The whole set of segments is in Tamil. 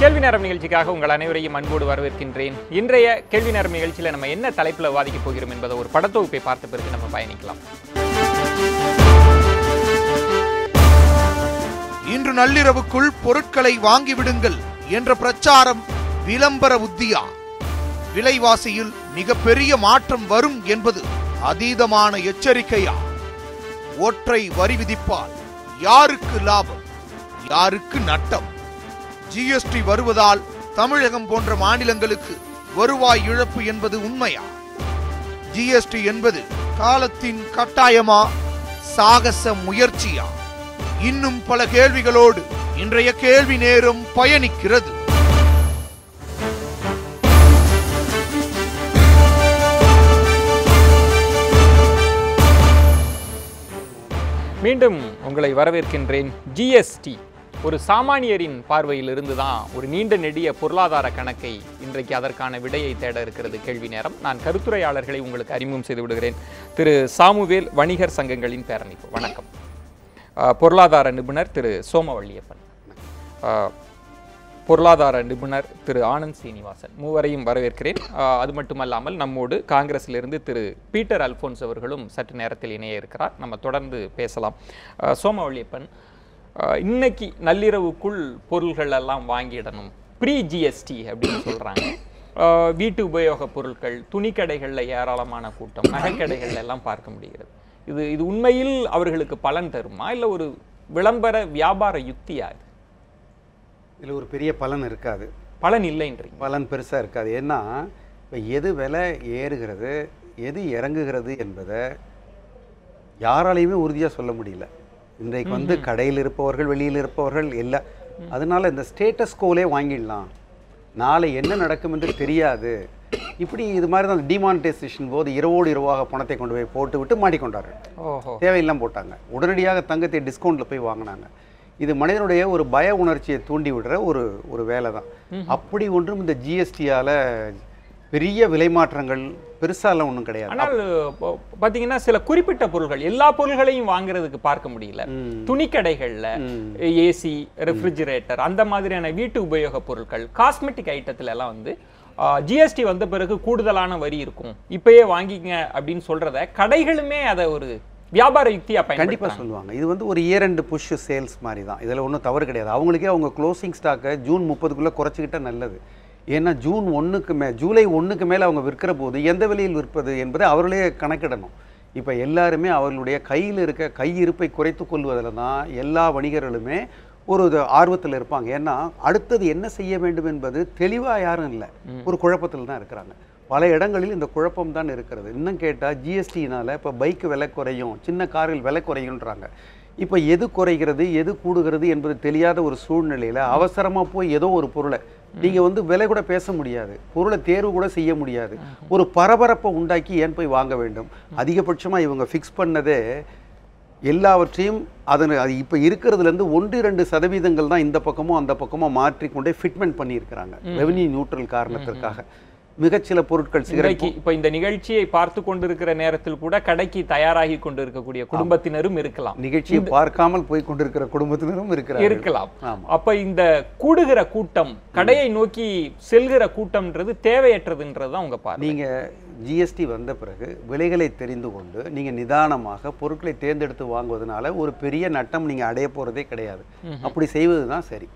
கேள்வி நேரம் நிகழ்ச்சிக்காக உங்கள் அனைவரையும் அன்போடு வரவேற்கின்றேன். இன்றைய கேள்வி நேரம் நிகழ்ச்சியில் நம்ம என்ன தலைப்பில் விவாதிக்க போகிறோம் என்பதை ஒரு படத்தொகுப்பை பார்த்த பிறகு நம்ம பயணிக்கலாம். இன்று நள்ளிரவுக்குள் பொருட்களை வாங்கிவிடுங்கள் என்ற பிரச்சாரம் விளம்பர உத்தியா? விலைவாசியில் மிகப்பெரிய மாற்றம் வரும் என்பது அதீதமான எச்சரிக்கையா? ஒற்றை வரி விதிப்பால் யாருக்கு லாபம், யாருக்கு நட்டம்? ஜிஎஸ்டி வருவதால் தமிழகம் போன்ற மாநிலங்களுக்கு வருவாய் இழப்பு என்பது உண்மையா? ஜிஎஸ்டி என்பது காலத்தின் கட்டாயமா, சாகச முயற்சியா? இன்னும் பல கேள்விகளோடு இன்றைய கேள்வி நேரம் பயணிக்கிறது. மீண்டும் உங்களை வரவேற்கின்றேன். ஜிஎஸ்டி ஒரு சாமானியரின் பார்வையில் இருந்து தான் ஒரு நீண்ட நெடிய பொருளாதார கணக்கை இன்றைக்கு அதற்கான விடையை தேட இருக்கிறது கேள்வி நேரம். நான் கருத்துரையாளர்களை உங்களுக்கு அறிமுகம் செய்து விடுகிறேன். திரு சாமுவேல், வணிகர் சங்கங்களின் பேரமைப்பு, வணக்கம். பொருளாதார நிபுணர் திரு சோமவள்ளியப்பன், பொருளாதார நிபுணர் திரு ஆனந்த் சீனிவாசன், மூவரையும் வரவேற்கிறேன். அது மட்டுமல்லாமல் நம்மோடு காங்கிரஸிலிருந்து திரு பீட்டர் அல்போன்ஸ் அவர்களும் சற்று நேரத்தில் இணைய இருக்கிறார். நம்ம தொடர்ந்து பேசலாம். சோமவள்ளியப்பன், இன்னைக்கு நள்ளிரவுக்குள் பொருள்கள் எல்லாம் வாங்கிடணும், ப்ரீ ஜிஎஸ்டி அப்படின்னு சொல்கிறாங்க. வீட்டு உபயோக பொருட்கள், துணிக்கடைகளில் ஏராளமான கூட்டம், நகைக்கடைகள் எல்லாம் பார்க்க முடிகிறது. இது உண்மையில் அவர்களுக்கு பலன் தருமா, இல்லை ஒரு விளம்பர வியாபார யுக்தியா? இதில் ஒரு பெரிய பலன் இருக்காது. பலன் இல்லைன்றீங்க? பலன் பெருசாக இருக்காது. ஏன்னா இப்போ எது விலை ஏறுகிறது, எது இறங்குகிறது என்பதை யாராலையுமே உறுதியாக சொல்ல முடியல. இன்றைக்கு வந்து கடையில் இருப்பவர்கள், வெளியில் இருப்பவர்கள் எல்லாம். அதனால இந்த ஸ்டேட்டஸ் கோலே வாங்கிடலாம், நாளை என்ன நடக்கும் என்று தெரியாது. இப்படி இது மாதிரி தான் டிமானிட்டைசேஷன் போது இரவோடு இரவாக பணத்தை கொண்டு போய் போட்டு விட்டு மாட்டிக்கொண்டார்கள். தேவையெல்லாம் போட்டாங்க, உடனடியாக தங்கத்தை டிஸ்கவுண்ட்டில் போய் வாங்கினாங்க. இது மனிதனுடைய ஒரு பய உணர்ச்சியை தூண்டி விடுற ஒரு வேலை தான். அப்படி ஒன்றும் இந்த ஜிஎஸ்டியால் பெரிய விலை மாற்றங்கள் பெருசாலாம் ஒன்றும் கிடையாது. ஆனால் பார்த்தீங்கன்னா சில குறிப்பிட்ட பொருட்கள், எல்லா பொருள்களையும் வாங்குறதுக்கு பார்க்க முடியல. துணிக்கடைகளில் ஏசி, ரெஃப்ரிஜிரேட்டர், அந்த மாதிரியான வீட்டு உபயோக பொருட்கள், காஸ்மெட்டிக் ஐட்டத்துல எல்லாம் வந்து ஜிஎஸ்டி வந்த பிறகு கூடுதலான வரி இருக்கும், இப்பயே வாங்கிங்க அப்படின்னு சொல்றத கடைகளுமே அதை ஒரு வியாபார யுக்தியா கண்டிப்பாக சொல்லுவாங்க. இது வந்து ஒரு இயர் அண்ட் புஷ் சேல்ஸ் மாதிரி தான். இதில் ஒன்றும் தவறு கிடையாது. அவங்களுக்கே அவங்க க்ளோசிங் ஸ்டாக்கை ஜூன் 30க்குள்ளே குறைச்சிக்கிட்டா நல்லது. ஏன்னா ஜூன் 1க்கு ஜூலை 1க்கு மேலே அவங்க விற்கிற போது எந்த விலையில் விற்பது என்பதை அவர்களே கணக்கிடணும். இப்போ எல்லாருமே அவர்களுடைய கையில் இருக்க கையிருப்பை குறைத்து கொள்வதில் தான் எல்லா வணிகர்களுமே ஒரு ஆர்வத்தில் இருப்பாங்க. ஏன்னா அடுத்தது என்ன செய்ய வேண்டும் என்பது தெளிவாக யாரும் இல்லை, ஒரு குழப்பத்தில் தான் இருக்கிறாங்க. பல இடங்களில் இந்த குழப்பம் தான் இருக்கிறது. இன்னும் கேட்டால் ஜிஎஸ்டினால் இப்போ பைக்கு விலை குறையும், சின்ன கார்கள் விலை குறையுன்றாங்க. இப்போ எது குறைகிறது எது கூடுகிறது என்பது தெரியாத ஒரு சூழ்நிலையில் அவசரமாக போய் ஏதோ ஒரு பொருளை நீங்கள் வந்து விலை கூட பேச முடியாது, பொருளை தேர்வு கூட செய்ய முடியாது, ஒரு பரபரப்பை உண்டாக்கி ஏன் போய் வாங்க வேண்டும்? அதிகபட்சமாக இவங்க ஃபிக்ஸ் பண்ணதே எல்லாவற்றையும் அது இப்போ இருக்கிறதுலேருந்து 1-2% தான் இந்த பக்கமும் அந்த பக்கமும் மாற்றிக்கொண்டே ஃபிட்மெண்ட் பண்ணியிருக்கிறாங்க ரெவென்யூ நியூட்ரல் காரணத்திற்காக. மிகச்சில பொருட்கள் சிகரெட். இப்போ இந்த நிகழ்ச்சியை பார்த்து கொண்டிருக்கிற நேரத்தில் கூட கடைக்கு தயாராகி கொண்டிருக்கக்கூடிய குடும்பத்தினரும் இருக்கலாம், நிகழ்ச்சியை பார்க்காமல் போய் கொண்டிருக்கிற குடும்பத்தினரும் இருக்கலாம். அப்ப இந்த கூடுகிற கூட்டம், கடையை நோக்கி செல்கிற கூட்டம்ன்றது தேவையற்றதுன்றது தான் உங்க பார்வை. நீங்க ஜிஎஸ்டி வந்த பிறகு விலைகளை தெரிந்து கொண்டு நீங்க நிதானமாக பொருட்களை தேர்ந்தெடுத்து வாங்குவதனால ஒரு பெரிய நட்டம் நீங்க அடைய போறதே கிடையாது. அப்படி செய்வதுதான் சரி.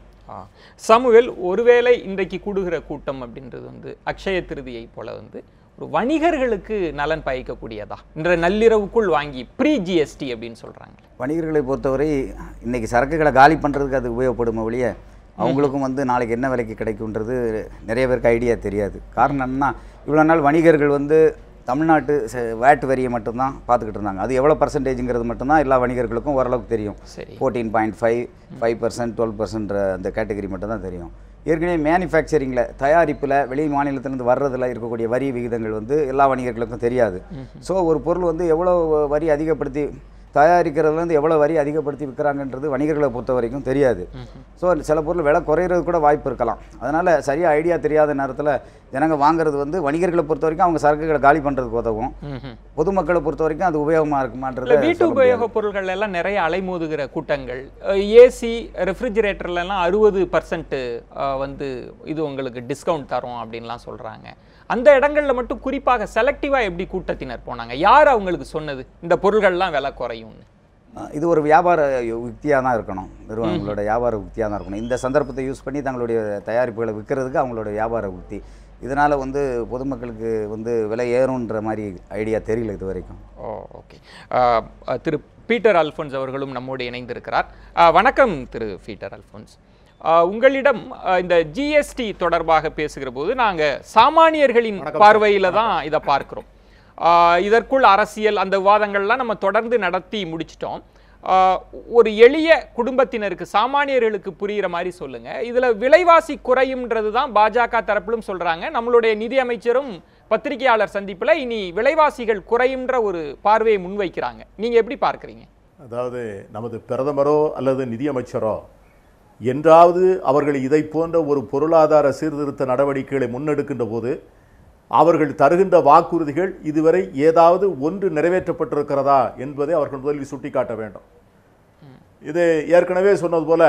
சாமுவேல், ஒருவேளை இன்றைக்கு கூடுகிற கூட்டம் அப்படின்றது வந்து அக்ஷய திருதியை போல வந்து ஒரு வணிகர்களுக்கு நலன் பயக்கக்கூடியதா? இன்றைய நள்ளிரவுக்குள் வாங்கி ப்ரீ ஜிஎஸ்டி அப்படின்னு சொல்றாங்க. வணிகர்களை பொறுத்தவரை இன்னைக்கு சரக்குகளை காலி பண்ணுறதுக்கு அது உபயோகப்படும் ஒழிய அவங்களுக்கும் வந்து நாளைக்கு என்ன விலைக்கு கிடைக்கும்ன்றது நிறைய பேருக்கு ஐடியா தெரியாது. காரணம் என்னன்னா, இவ்வளோ நாள் வணிகர்கள் வந்து தமிழ்நாட்டு வேட் வரியை மட்டும்தான் பார்த்துக்கிட்டு இருந்தாங்க. அது எவ்வளோ பர்சன்டேஜுங்கிறது மட்டும்தான் எல்லா வணிகர்களுக்கும் ஓரளவுக்கு தெரியும். 14.5, 5%, 12% அந்த கேட்டகரி மட்டும்தான் தெரியும். ஏற்கனவே மேனுஃபேக்சரிங்கில், தயாரிப்பில், வெளி மாநிலத்திலேருந்து வர்றதில் இருக்கக்கூடிய வரி விகிதங்கள் வந்து எல்லா வணிகர்களுக்கும் தெரியாது. ஸோ ஒரு பொருள் வந்து எவ்வளோ வரி அதிகப்படுத்தி தயாரிக்கிறதுலேருந்து எவ்வளோ வரி அதிகப்படுத்தி விற்கிறாங்கன்றது வணிகர்களை பொறுத்த வரைக்கும் தெரியாது. ஸோ சில பொருள் விலை குறையிறது கூட வாய்ப்பு இருக்கலாம். அதனால் சரியாக ஐடியா தெரியாத நேரத்தில் ஜனங்க வாங்குறது வந்து வணிகர்களை பொறுத்த வரைக்கும் அவங்க சரக்குகளை காலி பண்ணுறதுக்கு உதவும். பொதுமக்களை பொறுத்த வரைக்கும் அது உபயோகமாக இருக்குமான்றது. வீட்டு உபயோக பொருட்கள் எல்லாம் நிறைய அலைமோதுகிற கூட்டங்கள், ஏசி ரெஃப்ரிஜிரேட்டர்லாம் 60% வந்து இது உங்களுக்கு டிஸ்கவுண்ட் தரும் அப்படின்லாம் சொல்கிறாங்க. அந்த இடங்களில் மட்டும் குறிப்பாக செலக்டிவாக எப்படி கூட்டத்தினர் போனாங்க? யார் அவங்களுக்கு சொன்னது இந்த பொருள்கள்லாம் விலை குறையும்னு? இது ஒரு வியாபார யுக்தியாக தான் இருக்கணும். நிறுவனங்களோட வியாபார யுக்தியாக தான் இருக்கணும். இந்த சந்தர்ப்பத்தை யூஸ் பண்ணி தங்களுடைய தயாரிப்புகளை விற்கிறதுக்கு அவங்களோட வியாபார யுக்தி. இதனால் வந்து பொதுமக்களுக்கு வந்து விலை ஏறும்ன்ற மாதிரி ஐடியா தெரியல இது வரைக்கும். ஓகே. திரு பீட்டர் அல்ஃபோன்ஸ் அவர்களும் நம்மோடு இணைந்திருக்கிறார். வணக்கம் திரு பீட்டர் அல்ஃபோன்ஸ். உங்களிடம் இந்த ஜிஎஸ்டி தொடர்பாக பேசுகிற போது நாங்கள் சாமானியர்களின் பார்வையில் தான் இதை பார்க்கிறோம். இதற்குள் அரசியல் அந்த விவாதங்கள்லாம் நம்ம தொடர்ந்து நடத்தி முடிச்சிட்டோம். ஒரு எளிய குடும்பத்தினருக்கு, சாமானியர்களுக்கு புரிகிற மாதிரி சொல்லுங்க. இதுல விலைவாசி குறையும்ன்றது தான் பாஜக தரப்பிலும் சொல்றாங்க. நம்மளுடைய நிதி அமைச்சரும் பத்திரிகையாளர் சந்திப்புல இனி விலைவாசிகள் குறையும்ன்ற ஒரு பார்வையை முன்வைக்கிறாங்க. நீங்க எப்படி பார்க்கறீங்க? அதாவது நமது பிரதமரோ அல்லது நிதியமைச்சரோ என்றாவது அவர்கள் இதை போன்ற ஒரு பொருளாதார சீர்திருத்த நடவடிக்கைகளை முன்னெடுக்கின்ற போது அவர்கள் தருகின்ற வாக்குறுதிகள் இதுவரை ஏதாவது ஒன்று நிறைவேற்றப்பட்டிருக்கிறதா என்பதை அவர்கள் முதலில் சுட்டிக்காட்ட வேண்டும். இது ஏற்கனவே சொன்னது போல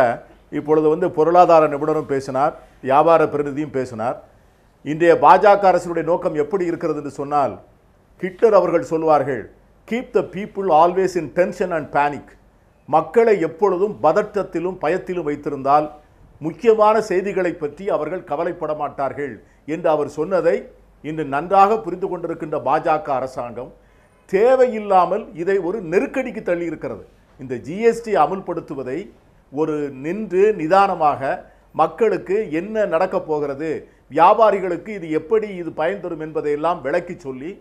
இப்பொழுது வந்து பொருளாதார நிபுணரும் பேசினார், வியாபார பிரதிநிதியும் பேசினார். இன்றைய பாஜக அரசினுடைய நோக்கம் எப்படி இருக்கிறது என்று சொன்னால், ஹிட்லர் அவர்கள் சொல்வார்கள், keep the people always in tension and panic. மக்களை எப்பொழுதும் பதற்றத்திலும் பயத்திலும் வைத்திருந்தால் முக்கியமான செய்திகளை பற்றி அவர்கள் கவலைப்பட மாட்டார்கள் என்று அவர் சொன்னதை இன்று நன்றாக புரிந்து கொண்டிருக்கின்ற பாஜக அரசாங்கம் தேவையில்லாமல் இதை ஒரு நெருக்கடிக்கு தள்ளி இருக்கிறது. இந்த ஜிஎஸ்டி அமுல்படுத்துவதை ஒரு நின்று நிதானமாக மக்களுக்கு என்ன நடக்கப் போகிறது, வியாபாரிகளுக்கு இது எப்படி இது பயன் தரும் என்பதையெல்லாம் விளக்கி சொல்லி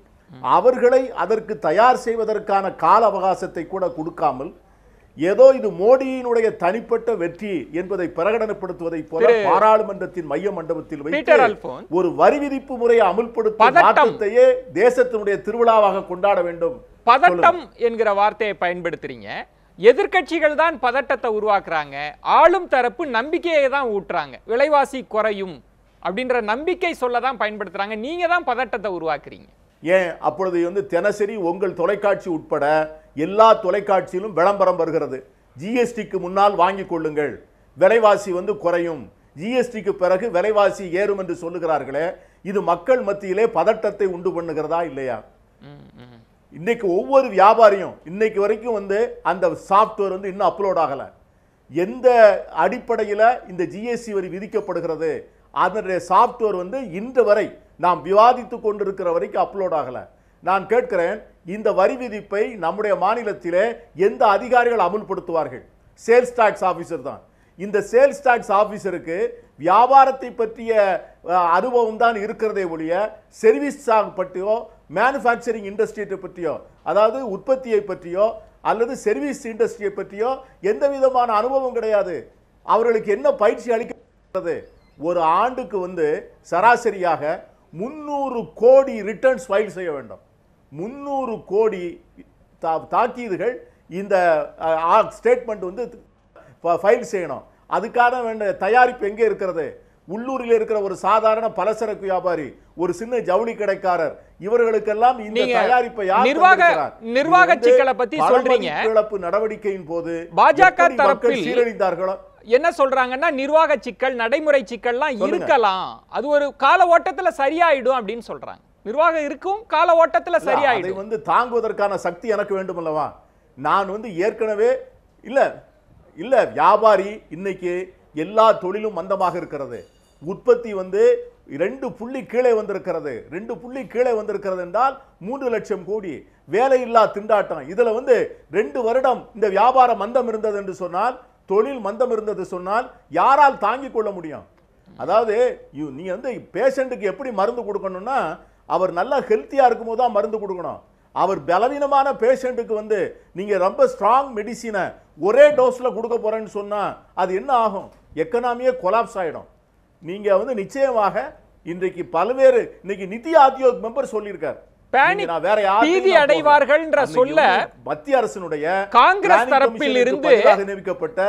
அவர்களை அதற்கு தயார் செய்வதற்கான கால அவகாசத்தை கூட கொடுக்காமல் ஏதோ இது மோடியினுடைய தனிப்பட்ட வெற்றி என்பதை பிரகடனப்படுத்துவதை போல பாராளுமன்றத்தின் மைய மண்டபத்தில் வைத்து ஒரு வரி விதிப்பு முறையை அமுல்படுத்தும் மாற்றத்தையே தேசத்தினுடைய திருவிழாவாக கொண்டாட வேண்டும். பதட்டம் என்கிற வார்த்தையை பயன்படுத்துறீங்க. எதிர்க்கட்சிகள் தான் பதட்டத்தை உருவாக்குறாங்க, ஆளும் தரப்பு நம்பிக்கையை தான் ஊட்டுறாங்க. விலைவாசி குறையும் அப்படின்ற நம்பிக்கை சொல்லதான் பயன்படுத்துறாங்க. நீங்க தான் பதட்டத்தை உருவாக்குறீங்க. ஏன் அப்பொழுது வந்து தினசரி உங்கள் தொலைக்காட்சி உட்பட எல்லா தொலைக்காட்சியிலும் விளம்பரம் வருகிறது, ஜிஎஸ்டிக்கு முன்னால் வாங்கிக் கொள்ளுங்கள், விலைவாசி வந்து குறையும், ஜிஎஸ்டிக்கு பிறகு விலைவாசி ஏறும் என்று சொல்லுகிறார்களே, இது மக்கள் மத்தியிலே பதட்டத்தை உண்டு பண்ணுகிறதா இல்லையா? இன்னைக்கு ஒவ்வொரு வியாபாரியும் இன்னைக்கு வரைக்கும் வந்து அந்த சாஃப்ட்வேர் வந்து இன்னும் அப்லோட் ஆகல. எந்த அடிப்படையில் இந்த ஜிஎஸ்டி வரி விதிக்கப்படுகிறது அதனுடைய சாஃப்ட்வேர் வந்து இன்று வரை நாம் விவாதித்து கொண்டிருக்கிற வரைக்கும் அப்லோட் ஆகல. நான் கேட்கிறேன், இந்த வரி விதிப்பை நம்முடைய மாநிலத்திலே எந்த அதிகாரிகள் அமுல்படுத்துவார்கள்? சேல்ஸ் டாக்ஸ் ஆபீசர் தான். இந்த சேல்ஸ் டாக்ஸ் ஆபீசருக்கு வியாபாரத்தை பற்றிய அனுபவம் தான் இருக்கிறதே ஒழிய சர்வீஸ் பற்றியோ மேனுஃபேக்சரிங் இண்டஸ்ட்ரியை பற்றியோ, அதாவது உற்பத்தியை பற்றியோ அல்லது சர்வீஸ் இண்டஸ்ட்ரியை பற்றியோ எந்த விதமான அனுபவம் கிடையாது. அவர்களுக்கு என்ன பயிற்சி அளிக்கிறது? ஒரு ஆண்டுக்கு வந்து சராசரியாக 300 கோடி ரிட்டர்ன்ஸ் ஃபைல் செய்ய வேண்டும். 300 கோடி தாக்கீதுகள் இந்த ஸ்டேட்மெண்ட் வந்து ஃபைல் செய்யணும். அதுக்கான வேண்டிய தயாரிப்பு எங்கே இருக்கிறது? உள்ளூரில் இருக்கிற ஒரு சாதாரண பலசரக்கு வியாபாரி, ஒரு சின்ன ஜவுளி கடைக்காரர், இவர்களுக்கெல்லாம் இந்த தயாரிப்பை யார் நிர்வாக சிக்கலை பத்தி சொல்றீங்க. இழப்பு நடவடிக்கையின் போது பாஜக தரப்பில் சீரழிந்தார்களோ என்ன சொல்றாங்கன்னா, நிர்வாக சிக்கல், நடைமுறை சிக்கல்லாம் இருக்கலாம், அது ஒரு கால ஓட்டத்துல சரியாயிடும் அப்படின்னு சொல்றாங்க. நிர்வாகம் இருக்கும், கால ஓட்டத்துல சரியாயிடும். அதை வந்து தாங்குவதற்கான சக்தி எனக்கு வேண்டும் அல்லவா? நான் வந்து ஏற்கனவே இல்ல வியாபாரி இன்னைக்கு எல்லா தொழிலும் மந்தமாக இருக்கிறது. உற்பத்தி வந்து 2 புள்ளி கீழே வந்திருக்கிறது. 2 புள்ளி கீழே வந்திருக்கிறது என்றால் 3 லட்சம் கோடி வேலையில்லா திண்டாட்டம். இதுல வந்து 2 வருடம் இந்த வியாபார மந்தம் இருந்தது என்று சொன்னால், தொழில் மந்தம் இருந்தது சொன்னால் யாரால் தாங்கிக் கொள்ள முடியும்? அதாவது நீ வந்து பேஷண்ட்டுக்கு எப்படி மருந்து கொடுக்கணும்னா, அவர் நல்லா ஹெல்த்தியா இருக்கும்போது தான் மருந்து கொடுக்கணும். அவர் பலவீனமான பேஷண்ட்டுக்கு வந்து நீங்க ரொம்ப ஸ்ட்ராங் மெடிசினை ஒரே டோஸ்ல கொடுக்க போறேன்னு சொன்னா அது என்ன ஆகும்? எக்கனாமியே கொலாப்ஸ் ஆயிடும். நீங்க வந்து நிச்சயமாக இன்றைக்கு பல்வேறு இன்னைக்கு நிதி ஆயோக் மெம்பர் சொல்லியிருக்கார், பீதி அடைவார்கள்ன்ற சொல்ல மத்திய அரசினுடைய காங்கிரஸ் தரப்பில் இருந்து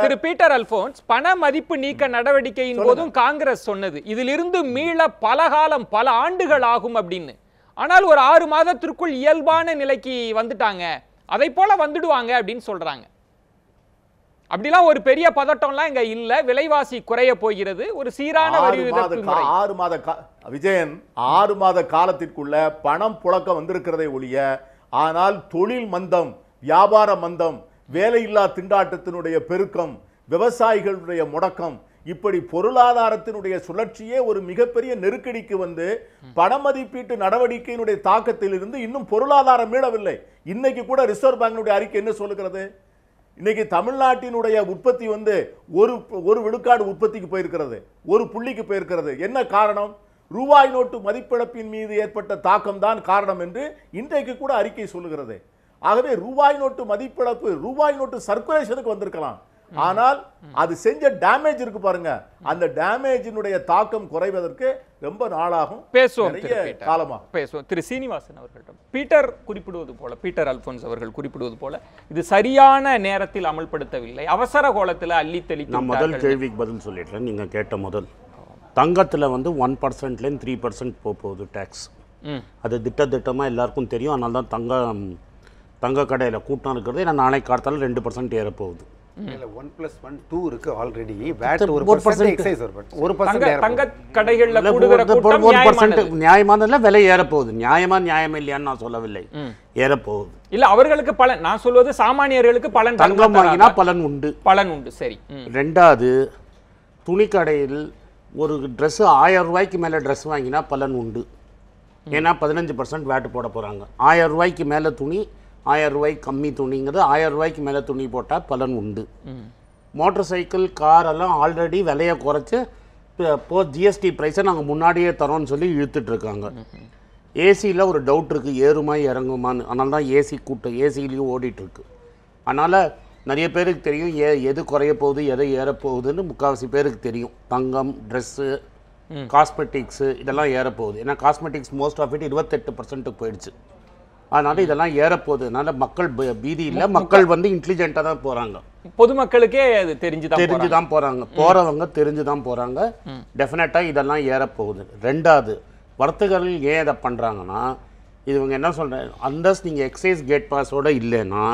திரு பீட்டர் அல்போன்ஸ் பண மதிப்பு நீக்க நடவடிக்கையின் போதும் காங்கிரஸ் சொன்னது இதிலிருந்து மீள பல காலம் பல ஆண்டுகள் ஆகும் அப்படின்னு. ஆனால் ஒரு 6 மாதத்திற்குள் இயல்பான நிலைக்கு வந்துட்டாங்க, அதை போல வந்துடுவாங்க அப்படின்னு சொல்றாங்க. அப்படிலாம் ஒரு பெரிய பதட்டம்லாம் இங்க இல்ல. விலைவாசி குறைய போகிறது, ஒரு சீரான வரி விதிப்பு முறை. 6 மாத விஜயன் 6 மாத காலத்திற்குள்ள பணம் புழக்கம் வந்திருக்கிறதை ஒழிய, ஆனால் தொழில் மந்தம், வியாபார மந்தம், வேலையில்லா திண்டாட்டத்தினுடைய பெருக்கம், விவசாயிகளுடைய முடக்கம், இப்படி பொருளாதாரத்தினுடைய சுழற்சியே ஒரு மிகப்பெரிய நெருக்கடிக்கு வந்து பண மதிப்பீட்டு நடவடிக்கையினுடைய தாக்கத்தில் இருந்து இன்னும் பொருளாதாரம் மீளவில்லை. இன்னைக்கு கூட ரிசர்வ் பேங்கினுடைய அறிக்கை என்ன சொல்லுகிறது? இன்னைக்கு தமிழ்நாட்டினுடைய உற்பத்தி வந்து ஒரு விழுக்காடு உற்பத்திக்கு போயிருக்கிறது, ஒரு புள்ளிக்கு போயிருக்கிறது. என்ன காரணம்? ரூபாய் நோட்டு மதிப்பிழப்பின் மீது ஏற்பட்ட தாக்கம் தான் காரணம் என்று இன்றைக்கு கூட அறிக்கை சொல்லுகிறது. ஆகவே ரூபாய் நோட்டு மதிப்பிழப்பு, ரூபாய் நோட்டு சர்க்குலேஷனுக்கு வந்திருக்கலாம், ஆனால் அது செஞ்ச டேமேஜ் இருக்கு பாருங்க, அந்த டேமேஜினுடைய தாக்கம் குறைவதற்கு ரொம்ப நாளாகும், காலமாக பேசுவோம். திரு சீனிவாசன் அவர்களிடம் பீட்டர் குறிப்பிடுவது போல, பீட்டர் அல்போன்ஸ் அவர்கள் குறிப்பிடுவது போல இது சரியான நேரத்தில் அமல்படுத்தவில்லை, அவசர கோலத்தில் அள்ளி தெளித்து. நான் முதல் கேள்விக்கு பதில் சொல்லிடுறேன். நீங்க கேட்ட முதல் தங்கத்தில் வந்து 1%லேருந்து 3% போகுது டேக்ஸ். அது திட்டமாக எல்லாருக்கும் தெரியும். அதனால தான் தங்க கடையில் கூட்டம் இருக்கிறது. ஏன்னா நாளைக்கு காலத்தால் 2% ஏறப்போகுது. 1+1 இருக்கு ஆல்ரெடி. VAT 1% எக்ஸைஸ் வரும். 1% தங்க கடைகள்ல கூடுகிற கூட்டம் நியாயமானதுல விலை ஏறப்போகுது. நியாயம் இல்லையான்னு நான் சொல்லவில்லை, ஏறப்போகுது. இல்ல அவர்களுக்கு பலன், நான் சொல்வது சாமானியர்களுக்கு பலன். தங்கம் வாங்கினா பலன் உண்டு, பலன் உண்டு. சரி. ரெண்டாவது, துணிக்கடையில் ஒரு ட்ரெஸ் 1000 ரூபாய்க்கு மேலே ட்ரெஸ் வாங்கினா பலன் உண்டு. ஏன்னா 15% VAT போட போகிறாங்க. 1000 ரூபாய்க்கு மேலே துணி, 1000 ரூபாய்க்கு கம்மி துணிங்கிறது, 1000 ரூபாய்க்கு மேலே துணி போட்டால் பலன் உண்டு. மோட்டர் சைக்கிள், காரெல்லாம் ஆல்ரெடி விலையை குறைச்சி ஜிஎஸ்டி ப்ரைஸை நாங்கள் முன்னாடியே தரோன்னு சொல்லி இழுத்துட்ருக்காங்க. ஏசியில் ஒரு டவுட் இருக்குது, ஏறுமா இறங்குமான்னு. அதனால தான் ஏசிலையும் ஓடிட்டுருக்கு. அதனால் நிறைய பேருக்கு தெரியும் எது குறைய போகுது, எதை ஏறப்போகுதுன்னு. முக்கால்வாசி பேருக்கு தெரியும். தங்கம், ட்ரெஸ்ஸு, காஸ்மெட்டிக்ஸு இதெல்லாம் ஏறப்போகுது. ஏன்னா காஸ்மெட்டிக்ஸ் மோஸ்ட் ஆஃப் இட் 28% போயிடுச்சு. அதனால் இதெல்லாம் ஏறப்போகுது. அதனால் மக்கள் பீதி இல்லை, மக்கள் வந்து இன்டெலிஜென்ட்டாக தான் போகிறாங்க. பொதுமக்களுக்கே அது தெரிஞ்சு தான் போகிறாங்க. போகிறவங்க தெரிஞ்சு தான் போகிறாங்க. டெஃபினட்டாக இதெல்லாம் ஏறப்போகுது. ரெண்டாவது, வர்த்தகர்கள் ஏன் இதை பண்ணுறாங்கன்னா, இவங்க என்ன சொல்கிறேன், அண்டர்ஸ் நீங்கள் எக்ஸைஸ் கேட் பாஸோடு இல்லைன்னா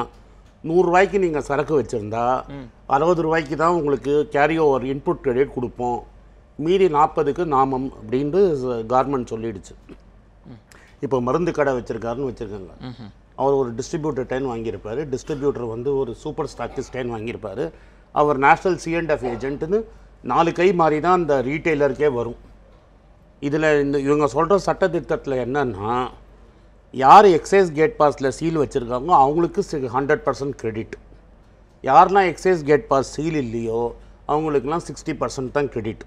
100 ரூபாய்க்கு நீங்கள் சரக்கு வச்சுருந்தா 60 ரூபாய்க்கு தான் உங்களுக்கு கேரி ஓவர் இன்புட் கிரெடிட் கொடுப்போம், மீதி 40க்கு நாமம் அப்படின்ட்டு கவர்மெண்ட் சொல்லிடுச்சு. இப்போ மருந்து கடை வச்சுருக்காங்க, அவர் ஒரு டிஸ்ட்ரிபியூட்டர் டைன் வாங்கியிருப்பார். டிஸ்ட்ரிபியூட்டர் வந்து ஒரு சூப்பர் ஸ்டாக்கிஸ்ட் டைன் வாங்கியிருப்பார். அவர் நேஷ்னல் C&F ஏஜென்ட்டுன்னு 4 கை மாறி தான் அந்த ரீட்டெய்லருக்கே வரும். இதில் இவங்க சொல்கிற சட்டத்திட்டத்தில் என்னன்னா, யார் எக்ஸைஸ் கேட் பாஸில் சீல் வச்சுருக்காங்களோ அவங்களுக்கு 100% கிரெடிட். யாரெல்லாம் எக்ஸைஸ் கேட் பாஸ் சீல் இல்லையோ அவங்களுக்குலாம் 60% தான் கிரெடிட்.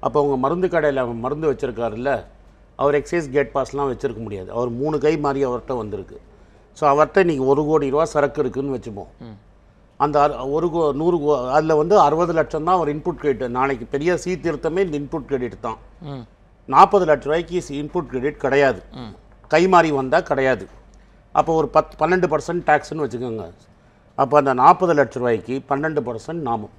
அப்போ அவங்க மருந்து கடையில் மருந்து வச்சுருக்காருல்ல, அவர் எக்ஸைஸ் கேட் பாஸ்லாம் வச்சுருக்க முடியாது. அவர் 3 கை மாதிரி அவர்கிட்ட வந்திருக்கு. ஸோ அவர்கிட்ட இன்றைக்கி 1 கோடி ரூபா சரக்கு இருக்குதுன்னு வச்சுப்போம். அந்த 100 அதில் வந்து 60 லட்சம் தான் அவர் இன்புட் கிரெடிட். நாளைக்கு பெரிய சீர்திருத்தமே இந்த இன்புட் கிரெடிட் தான். 40 லட்ச ரூபாய்க்கு இன்புட் கிரெடிட் கிடையாது, கை மாறி வந்தால் கிடையாது. அப்போ ஒரு 12% டேக்ஸ்ன்னு வச்சுக்கோங்க. அப்போ அந்த 40 லட்ச ரூபாய்க்கு 12% நாமம்.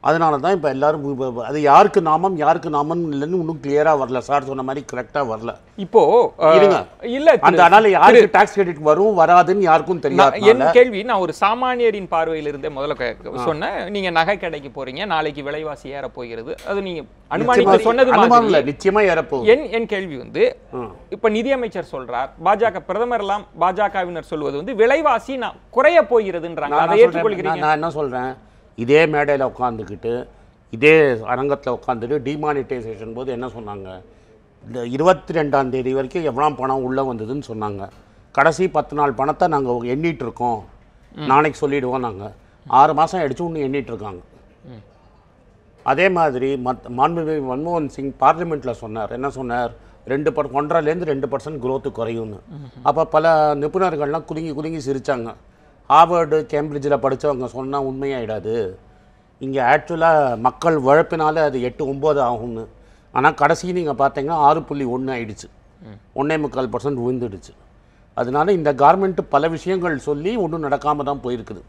அதனால தான் இப்போ எல்லாரும் அது யாருக்கு நாமம் யாருக்கு நாமம் இல்லைன்னு இன்னும் கிளியராக வரல. சார் சொன்ன மாதிரி கரெக்டாக வரல. இப்போ இருங்க, இல்லை அந்த அதனால யாருக்கு டாக்ஸ் கிரெடிட் வரும் வராதுன்னு யாருக்கும் தெரியாது. என் கேள்வி, நான் ஒரு சாமானியரின் பார்வையில் இருந்தே முதல்ல சொன்னேன். நீங்க நகை கடைக்கு போறீங்க, நாளைக்கு விலைவாசி ஏற போகிறது, அது நீங்க அனுமானித்து சொன்னது மாதிரி நிச்சயமா ஏறப்போகுது. என் கேள்வி வந்து, இப்ப நிதியமைச்சர் சொல்றார், பாஜக பிரதமர் எல்லாம் பாஜகவினர் சொல்வது வந்து விலைவாசி குறைய போகிறதுன்றாங்க. அதை ஏற்றுக்கொள்கிறீங்க? நான் என்ன சொல்றேன், இதே மேடையில் உட்காந்துக்கிட்டு இதே அரங்கத்தில் உட்காந்துட்டு டிமானிட்டைசேஷன் போது என்ன சொன்னாங்க, இந்த 22ஆம் தேதி வரைக்கும் எவ்வளோ பணம் உள்ளே வந்ததுன்னு சொன்னாங்க. கடைசி 10 நாள் பணத்தை நாங்கள் எண்ணிட்டு இருக்கோம், நாளைக்கு சொல்லிவிடுவோம். நாங்கள் 6 மாதம் அடிச்சு ஒன்று எண்ணிட்டு இருக்காங்க. அதே மாதிரி மாண்புமிகு மன்மோகன் சிங் பார்லிமெண்ட்டில் சொன்னார். என்ன சொன்னார், 1.5% 2% growth குறையும்னு. அப்போ பல நிபுணர்கள்லாம் குலுங்கி சிரித்தாங்க. ஹார்வர்டு, கேம்பிரிட்ஜில் படித்தவங்க சொன்னால் உண்மையாகிடாது, இங்கே ஆக்சுவலாக மக்கள் உழைப்பினால அது 8-9 ஆகும்னு. ஆனால் கடைசி நீங்கள் பார்த்தீங்கன்னா 6.1 ஆகிடுச்சு, 1.25% விழுந்துடுச்சு. அதனால இந்த கார்மெண்ட் பல விஷயங்கள் சொல்லி ஒன்றும் நடக்காம தான் போயிருக்குது.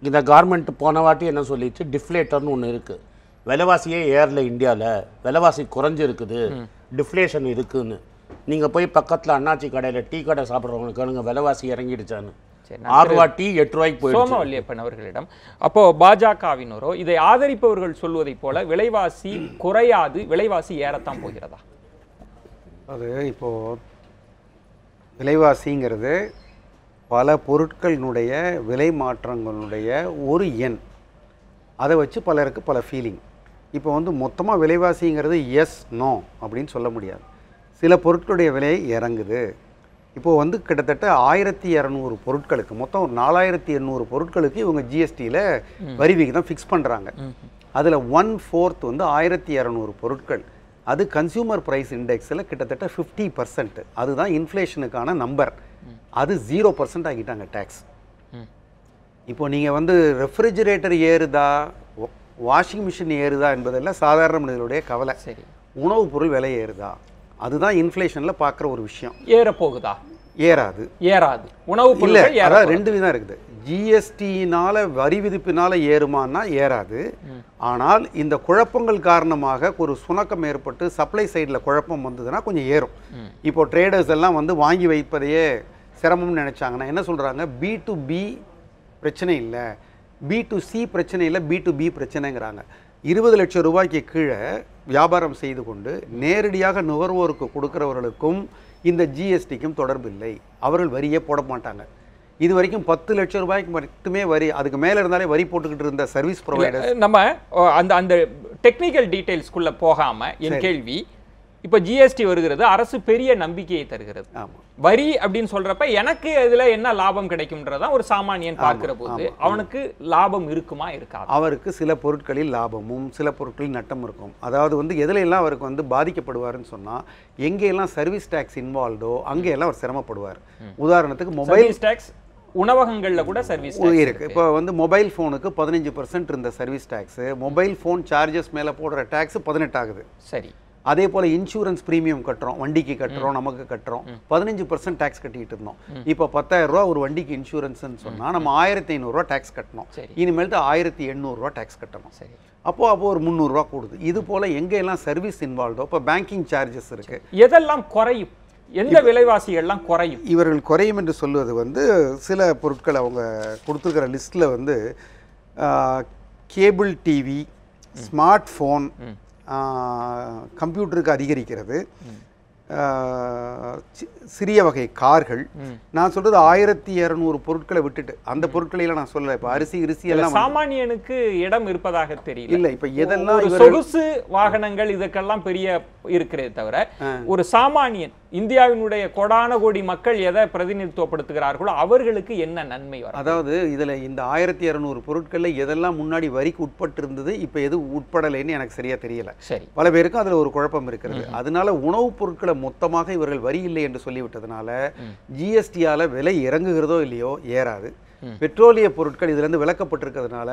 இந்த கார்மெண்ட் போன வாட்டி என்ன சொல்லிச்சு, டிஃப்ளேட்டர்னு ஒன்று இருக்குது, விலைவாசியே ஏறல இந்தியாவில், விலைவாசி குறைஞ்சிருக்குது, டிஃப்ளேஷன் இருக்குதுன்னு. நீங்கள் போய் பக்கத்தில் அண்ணாச்சி கடையில் டீ கடை சாப்பிட்றவங்களுக்கு கேளுங்க விலைவாசி இறங்கிடுச்சான்னு. 6 ரூபா டீ 8 ரூபாய்க்கு போயிடுச்சு. சோமவல்லியப்பன் அவர்களிடம் அப்போ பாஜகவினரோ இதை ஆதரிப்பவர்கள் சொல்வதைப் போல விலைவாசி குறையாது, விலைவாசி ஏறத்தான் போகிறதா? அது இப்போது விலைவாசிங்கிறது பல பொருட்களினுடைய விலை மாற்றங்களுடைய ஒரு எண். அதை வச்சு பலருக்கு பல ஃபீலிங். இப்போ வந்து மொத்தமாக விலைவாசிங்கிறது எஸ் நோ அப்படின்னு சொல்ல முடியாது. சில பொருட்களுடைய விலை இறங்குது. இப்போது வந்து கிட்டத்தட்ட 1200 பொருட்களுக்கு, மொத்தம் 4800 பொருட்களுக்கு இவங்க ஜிஎஸ்டியில் வரி விகிதம் ஃபிக்ஸ் பண்ணுறாங்க. அதில் 1/4 வந்து 1200 பொருட்கள். அது கன்சியூமர் ப்ரைஸ் இண்டெக்ஸில் கிட்டத்தட்ட 50%. அதுதான் இன்ஃப்ளேஷனுக்கான நம்பர். அது 0% ஆகிட்டாங்க டேக்ஸ். இப்போ நீங்கள் வந்து ரெஃப்ரிஜிரேட்டர் ஏறுதா, வாஷிங் மிஷின் ஏறுதா என்பதெல்லாம் சாதாரண மனிதர்களுடைய கவலை. சரி, உணவுப் பொருள் விலை ஏறுதா, அதுதான் இன்ஃப்ளேஷனில் பார்க்குற ஒரு விஷயம். ஏறப்போகுதா? ஏறாது. ஏறாது. உணவு இல்லை, பொருட்கள் அதாவது 2 விதம் இருக்குது. ஜிஎஸ்டினால வரி விதிப்பினால ஏறுமானா ஏறாது. ஆனால் இந்த குழப்பங்கள் காரணமாக ஒரு சுணக்கம் ஏற்பட்டு சப்ளை சைடில் குழப்பம் வந்ததுன்னா கொஞ்சம் ஏறும். இப்போ ட்ரேடர்ஸ் எல்லாம் வந்து வாங்கி வைப்பதையே சிரமம்னு நினச்சாங்கன்னா என்ன சொல்கிறாங்க, B2B பிரச்சனை இல்லை, B2C பிரச்சனை இல்லை, B2B பிரச்சனைங்கிறாங்க. 20 லட்சம் ரூபாய்க்கு கீழே வியாபாரம் செய்து கொண்டு நேரடியாக நுகர்வோருக்கு கொடுக்குறவர்களுக்கும் இந்த ஜிஎஸ்டிக்கும் தொடர்பு இல்லை. அவர்கள் வரியே போட மாட்டாங்க. இது வரைக்கும் 10 லட்சம் ரூபாய்க்கு மட்டுமே வரி, அதுக்கு மேலே இருந்தாலே வரி போட்டுக்கிட்டு இருந்த சர்வீஸ் ப்ரொவைடர். நம்ம அந்த டெக்னிக்கல் டீடைல்ஸ்குள்ள போகாம என் கேள்வி, இப்போ ஜிஎஸ்டி வருகிறது, அரசு பெரிய நம்பிக்கையை தருகிறது. வரி அப்படின்னு சொல்றப்ப எனக்கு இதுல என்ன லாபம் கிடைக்கும்ன்றதான் ஒரு சாமானியன் பார்க்கிற போது அவனுக்கு லாபம் இருக்குமா இருக்காது? அவருக்கு சில பொருட்களில் லாபமும் சில பொருட்களில் நட்டம் இருக்கும். அதாவது வந்து எதுல எல்லாம் அவருக்கு வந்து பாதிக்கப்படுவாருன்னு சொன்னா, எங்கெல்லாம் சர்வீஸ் டாக்ஸ் இன்வால்வ்டோ அங்கெல்லாம் அவர் சிரமப்படுவார். உதாரணத்துக்கு மொபைல் டாக்ஸ், உணவகங்கள்ல கூட சர்வீஸ் இருக்கு. இப்போ வந்து மொபைல் ஃபோனுக்கு 15% இருந்த service tax, mobile phone charges மேலே போடுற டாக்ஸ் 18 ஆகுது. சரி. அதே போல் இன்சூரன்ஸ் ப்ரீமியம் கட்டுறோம், வண்டிக்கு கட்டுறோம், நமக்கு கட்டுறோம், 15% டேக்ஸ் கட்டிட்டு இருந்தோம். இப்போ 10,000 ரூபா ஒரு வண்டிக்கு இன்சூரன்ஸ்ன்னு சொன்னால் நம்ம 1500 ரூபா டேக்ஸ் கட்டணும். இனிமேல் 1800 ரூபா டேக்ஸ் கட்டணும். சரி. அப்போ ஒரு 300 ரூபா கூடுது. இது போல் எங்கெல்லாம் சர்வீஸ் இன்வால்வ்டோ, இப்போ பேங்கிங் சார்ஜஸ் இருக்கு. எதெல்லாம் குறையும், எந்த விலைவாசிகள்லாம் குறையும்? இவர்கள் குறையும் என்று சொல்வது வந்து சில பொருட்கள் அவங்க கொடுத்துருக்கிற லிஸ்ட்டில் வந்து கேபிள் டிவி, ஸ்மார்ட் ஃபோன், கம்ப்யூட்டருக்கு அதிகரிக்கிறது, சிறிய வகை கார்கள். நான் சொல்றது 1200 பொருட்களை விட்டுட்டு அந்த பொருட்களை எல்லாம் நான் சொல்லல. இப்ப அரிசி எல்லாம் சாமானியனுக்கு இடம் இருப்பதாக தெரியல. இல்ல, இப்ப எதெல்லாம் சொகுசு வாகனங்கள் இதுக்கெல்லாம் பெரிய இருக்கிறதே தவிர ஒரு சாமானியன், இந்தியாவினுடைய கோடான கோடி மக்கள் எதை பிரதிநிதித்துவப்படுத்துகிறார்களோ அவர்களுக்கு என்ன நன்மை வரும்? அதாவது இதுல இந்த 1200 பொருட்கள்ல எதெல்லாம் முன்னாடி வரிக்கு உட்பட்டு இருந்தது, இப்ப எது உட்படலைன்னு எனக்கு சரியா தெரியல. சரி. பல பேருக்கு அதுல ஒரு குழப்பம் இருக்கிறது. அதனால உணவுப் பொருட்களை மொத்தமாக இவர்கள் வரி இல்லை என்று சொல்லிவிட்டதுனால ஜிஎஸ்டியால விலை இறங்குகிறதோ இல்லையோ ஏறாது. பெட்ரோலிய பொருட்கள் இதுல இருந்து விலக்கப்பட்டிருக்கிறதுனால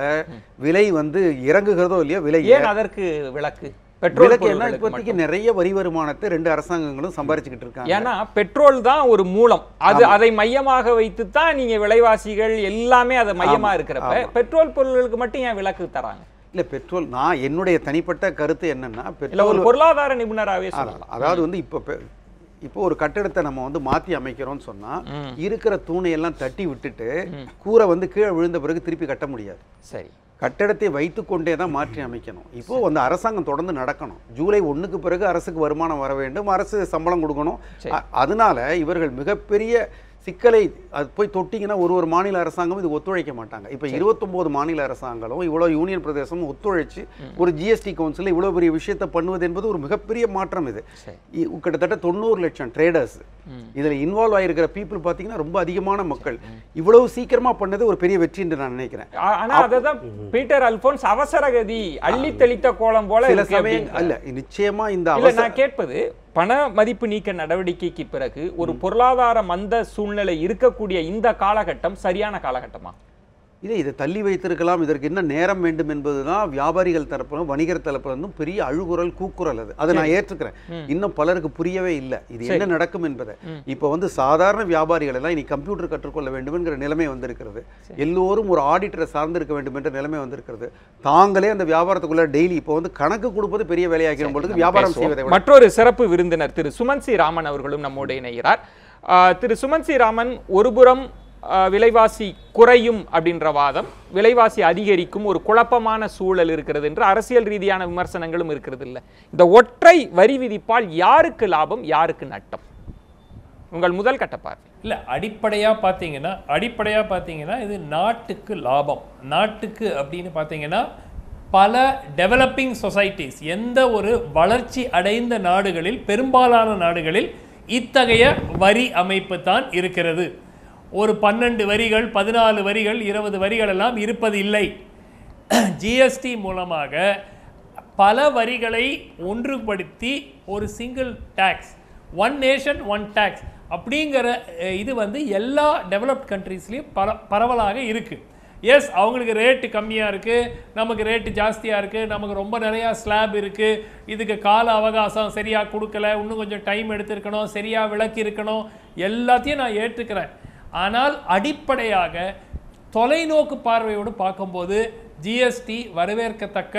விலை வந்து இறங்குகிறதோ இல்லையோ விலை ஏன் அதற்கு விலக்கு? இப்போதைக்கு நிறைய வரி வருமானத்தை 2 அரசாங்கங்களும் சம்பாரிச்சுக்கிட்டு இருக்காங்க. ஏன்னா பெட்ரோல் தான் ஒரு மூலம், அதை மையமாக வைத்து தான் நீங்க விலைவாசிகள் எல்லாமே அதை மையமா இருக்கிறப்ப பெட்ரோல் பொருட்களுக்கு மட்டும் ஏன் விலக்கு தராங்க? இல்ல, பெட்ரோல் நான் என்னுடைய தனிப்பட்ட கருத்து என்னன்னா, பெட்ரோல் பொருளாதார நிபுணராகவே சொல்லலாம். அதாவது வந்து இப்போ ஒரு கட்டடத்தை நம்ம வந்து மாற்றி அமைக்கிறோம்னு சொன்னா இருக்கிற தூணை எல்லாம் தட்டி விட்டுட்டு கூரை வந்து கீழே விழுந்த பிறகு திருப்பி கட்ட முடியாது. சரி. கட்டடத்தை வைத்துக்கொண்டே தான் மாற்றி அமைக்கணும். இப்போ வந்து அரசாங்கம் தொடர்ந்து நடக்கணும். ஜூலை 1க்கு பிறகு அரசுக்கு வருமானம் வர வேண்டும், அரசு சம்பளம் கொடுக்கணும். அதனால இவர்கள் மிகப்பெரிய சிக்கலை அது போய் தொட்டிங்கன்னா ஒரு மாநில அரசாங்கம் இது ஒத்துழைக்க மாட்டாங்க. இப்போ 29 மாநில அரசாங்கங்களும் இவ்வளோ யூனியன் பிரதேசமும் ஒத்துழைச்சு ஒரு ஜிஎஸ்டி கவுன்சில் இவ்வளோ பெரிய விஷயத்தை பண்ணுவது என்பது ஒரு மிகப்பெரிய மாற்றம். இது கிட்டத்தட்ட 90 லட்சம் ட்ரேடர்ஸ் இதில் இன்வால்வ் ஆகிருக்கிற பீப்புள் பார்த்தீங்கன்னா ரொம்ப அதிகமான மக்கள். இவ்வளவு சீக்கிரமா பண்ணது ஒரு பெரிய வெற்றி என்று நான் நினைக்கிறேன். ஆனால் அதுதான் பீட்டர் அல்போன்ஸ் அவசரகதி அள்ளி தெளித்த கோலம் போல சில சமயம் அல்ல. நிச்சயமா இந்த நான் கேட்பது, பண மதிப்பு நீக்க நடவடிக்கைக்கு பிறகு ஒரு பொருளாதார மந்த சூழ்நிலை இருக்கக்கூடிய இந்த காலகட்டம் சரியான காலகட்டமா? இதை தள்ளி வைத்திருக்கலாம், இதற்கு என்ன நேரம் வேண்டும் என்பதுதான் வியாபாரிகள் தரப்பிலும் வணிகர் தரப்பிலும் பெரிய அழுகுரல் கூக்குரல். அதை நான் ஏற்றுக்கிறேன். இன்னும் பலருக்கு புரியவே இல்லை இது என்ன நடக்கும் என்பதை. இப்போ சாதாரண வியாபாரிகள் எல்லாம் இனி கம்ப்யூட்டர் கற்றுக்கொள்ள வேண்டும் என்கிற நிலைமை வந்திருக்கிறது. எல்லோரும் ஒரு ஆடிட்டரை சார்ந்திருக்க வேண்டும் என்ற நிலைமை வந்திருக்கிறது. தாங்களே அந்த வியாபாரத்துக்குள்ள டெய்லி இப்போ கணக்கு கொடுப்பது பெரிய வேலையாகிடும் பொழுது வியாபாரம் செய்வதை. மற்றொரு சிறப்பு விருந்தினர் திரு சுமன் சி ராமன் அவர்களும் நம்மோடு இணைகிறார். திரு சுமன் சி ராமன், ஒருபுறம் விலைவாசி குறையும் அப்படின்ற வாதம், விலைவாசி அதிகரிக்கும் ஒரு குழப்பமான சூழல் இருக்கிறது என்று அரசியல் ரீதியான விமர்சனங்களும் இருக்கிறது. இல்லை, இந்த ஒற்றை வரி விதிப்பால் யாருக்கு லாபம், யாருக்கு நட்டம்? உங்கள் முதல் கட்ட பார்வை. இல்லை, அடிப்படையாக பார்த்தீங்கன்னா இது நாட்டுக்கு லாபம். நாட்டுக்கு அப்படின்னு பார்த்தீங்கன்னா பல டெவலப்பிங் சொசைட்டிஸ், எந்த ஒரு வளர்ச்சி அடைந்த நாடுகளில், பெரும்பாலான நாடுகளில் இத்தகைய வரி அமைப்பு தான் இருக்கிறது. ஒரு 12 வரிகள், 14 வரிகள், 20 வரிகள் எல்லாம் இருப்பது இல்லை. ஜிஎஸ்டி மூலமாக பல வரிகளை ஒன்றுபடுத்தி ஒரு single tax, one nation one tax அப்படிங்கிற இது எல்லா டெவலப்ட் கண்ட்ரீஸ்லேயும் பரவலாக இருக்குது. எஸ், அவங்களுக்கு ரேட்டு கம்மியாக இருக்குது, நமக்கு ரேட்டு ஜாஸ்தியாக இருக்குது, நமக்கு ரொம்ப நிறையா ஸ்லாப் இருக்குது, இதுக்கு கால அவகாசம் சரியாக கொடுக்கல, இன்னும் கொஞ்சம் டைம் எடுத்துருக்கணும், சரியாக விளக்கி இருக்கணும், எல்லாத்தையும் நான் ஏற்றுக்கிறேன். ஆனால் அடிப்படையாக தொலைநோக்கு பார்வையோடு பார்க்கும்போது ஜிஎஸ்டி வரவேற்கத்தக்க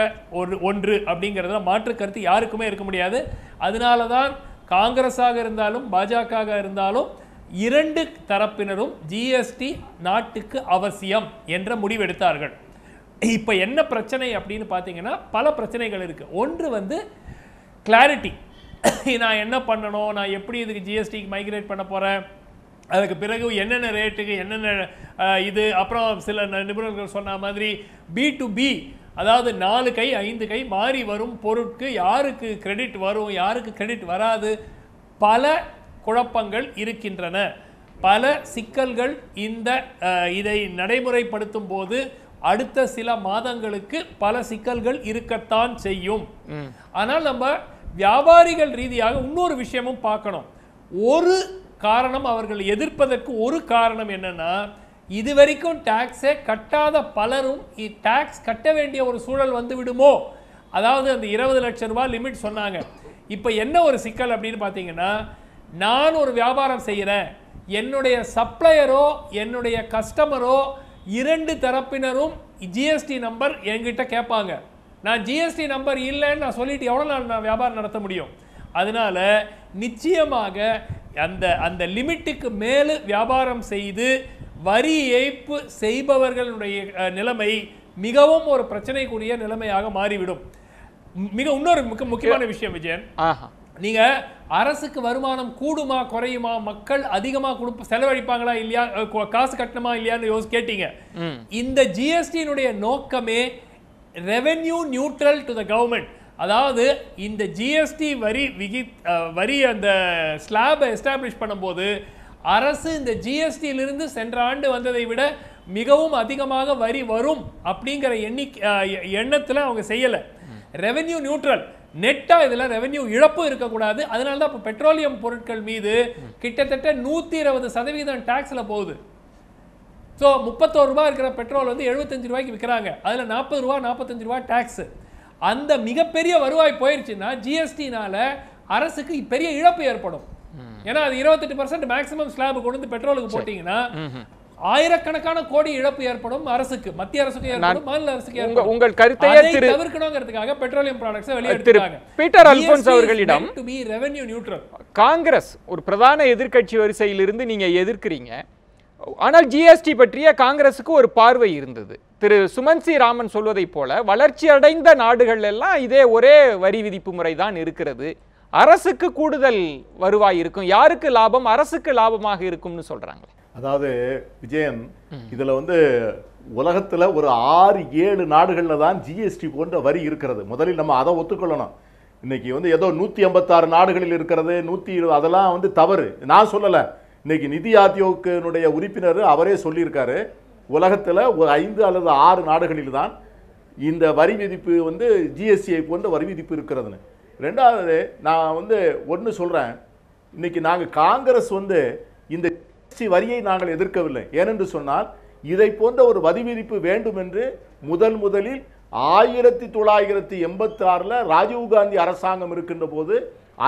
ஒன்று அப்படிங்கிறத மாற்று கருத்து யாருக்குமே இருக்க முடியாது. அதனால தான் காங்கிரஸாக இருந்தாலும் பாஜக இருந்தாலும் இரண்டு தரப்பினரும் ஜிஎஸ்டி நாட்டுக்கு அவசியம் என்ற முடிவெடுத்தார்கள். இப்போ என்ன பிரச்சனை அப்படின்னு பார்த்தீங்கன்னா பல பிரச்சனைகள் இருக்குது. ஒன்று கிளாரிட்டி, நான் என்ன பண்ணணும், நான் எப்படி இதுக்கு ஜிஎஸ்டிக்கு மைக்ரேட் பண்ண போகிறேன், அதுக்கு பிறகு என்னென்ன ரேட்டுக்கு என்னென்ன இது, அப்புறம் சில நிபுணர்கள் சொன்ன மாதிரி B2B, அதாவது 4 கை 5 கை மாறி வரும் பொருட்கு யாருக்கு கிரெடிட் வரும், யாருக்கு கிரெடிட் வராது, பல குழப்பங்கள் இருக்கின்றன, பல சிக்கல்கள் இதை நடைமுறைப்படுத்தும் போது அடுத்த சில மாதங்களுக்கு பல சிக்கல்கள் இருக்கத்தான் செய்யும். ஆனால் நம்ம வியாபாரிகள் ரீதியாக இன்னொரு விஷயமும் பார்க்கணும். ஒரு காரணம், அவர்கள் எதிர்ப்பதற்கு ஒரு காரணம் என்னன்னா, இதுவரைக்கும் டாக்ஸே கட்டாத பலரும் டாக்ஸ் கட்ட வேண்டிய ஒரு சூழல் வந்து விடுமோ, அதாவது அந்த 20 லட்சம் ரூபாய் லிமிட் சொன்னாங்க. இப்போ என்ன ஒரு சிக்கல் அப்படின்னு பார்த்தீங்கன்னா, நான் ஒரு வியாபாரம் செய்கிறேன், என்னுடைய சப்ளையரோ என்னுடைய கஸ்டமரோ இரண்டு தரப்பினரும் ஜிஎஸ்டி நம்பர் என்கிட்ட கேட்பாங்க. நான் ஜிஎஸ்டி நம்பர் இல்லைன்னு நான் சொல்லிட்டு எவ்வளோ நாள் நான் வியாபாரம் நடத்த முடியும்? அதனால நிச்சயமாக அந்த லிமிட்டுக்கு மேலே வியாபாரம் செய்து வரி ஏய்ப்பு செய்பவர்களுடைய நிலைமை மிகவும் ஒரு பிரச்சனைக்குரிய நிலைமையாக மாறிவிடும். இன்னொரு முக்கியமான விஷயம் விஜயன், நீங்க அரசுக்கு வருமானம் கூடுமா குறையுமா, மக்கள் அதிகமா செலவழிப்பாங்களா இல்லையா, காசு கட்டணுமா இல்லையான்னு கேட்டீங்க. இந்த ஜிஎஸ்டியினுடைய நோக்கமே revenue neutral to the government. அதாவது இந்த ஜிஎஸ்டி வரி அந்த ஸ்லாபை எஸ்டாப்ளிஷ் பண்ணும்போது அரசு இந்த ஜிஎஸ்டியிலிருந்து சென்ற ஆண்டு வந்ததை விட மிகவும் அதிகமாக வரி வரும் அப்படிங்கிற எண்ணத்தில் அவங்க செய்யலை. ரெவென்யூ நியூட்ரல், நெட்டா இதில் ரெவென்யூ இழப்பு இருக்கக்கூடாது. அதனால தான் இப்போ பெட்ரோலியம் பொருட்கள் மீது கிட்டத்தட்ட 120% டாக்ஸில் போகுது. ஸோ 31 ரூபா இருக்கிற பெட்ரோல் 75 ரூபாய்க்கு விற்கிறாங்க, அதில் 40 ரூபா 45 ரூபா டாக்ஸ். அந்த மிகப்பெரிய வருவாய் போயிருச்சுன்னா ஜிஎஸ்டினால அரசுக்கு பெரிய இழப்பு ஏற்படும். ஏன்னா அது 28% மேக்ஸிமம் ஸ்லாப் கொண்டு பெட்ரோலுக்கு போட்டீங்கன்னா ஆயிரக்கணக்கான கோடி இழப்பு ஏற்படும் அரசுக்கு, மத்திய அரசுக்கு ஏற்படும், மாநில அரசுக்கு ஏற்படும். உங்கள் கருத்தை தவிர்க்கணும்ங்கிறதுக்காக பெட்ரோலியம் ப்ராடக்ட்ஸ் வெளியேற்றிருக்காங்க. பீட்டர் அல்போன்ஸ் அவர்களிடம் to be revenue neutral. Congress ஒரு பிரதான எதிர்க்கட்சி வரிசையிலிருந்து நீங்க எதிர்க்கிறீங்க, ஆனால் ஜிஎஸ்டி பற்றிய காங்கிரசுக்கு ஒரு பார்வை இருந்தது. திரு சுமன் சி ராமன் சொல்வதை போல வளர்ச்சி அடைந்த நாடுகள் எல்லாம் இதே ஒரே வரி விதிப்பு முறை தான் இருக்கிறது, அரசுக்கு கூடுதல் வருவாய் இருக்கும், யாருக்கு லாபம், அரசுக்கு லாபமாக இருக்கும்னு சொல்றாங்க. அதாவது விஜயன், இதுல உலகத்துல ஒரு 6-7 நாடுகள்ல தான் ஜிஎஸ்டி போன்ற வரி இருக்கிறது. முதலில் நம்ம அதை ஒத்துக்கொள்ளணும். இன்னைக்கு ஏதோ 186 நாடுகளில் இருக்கிறது, 120, அதெல்லாம் தவறு. நான் சொல்லல, இன்னைக்கு நிதி ஆயோக்கினுடைய உறுப்பினர் அவரே சொல்லியிருக்காரு, உலகத்துல ஒரு 5 அல்லது 6 நாடுகளில் தான் இந்த வரி விதிப்பு ஜிஎஸ்டியை போன்ற வரி விதிப்பு இருக்கிறதுன்னு. ரெண்டாவது நான் ஒன்று சொல்றேன், இன்னைக்கு நாங்கள் காங்கிரஸ் இந்த வரியை நாங்கள் எதிர்க்கவில்லை. ஏனென்று சொன்னால் இதை போன்ற ஒரு வரி விதிப்பு வேண்டும் என்று முதலில் 1986 ராஜீவ்காந்தி அரசாங்கம் இருக்கின்ற போது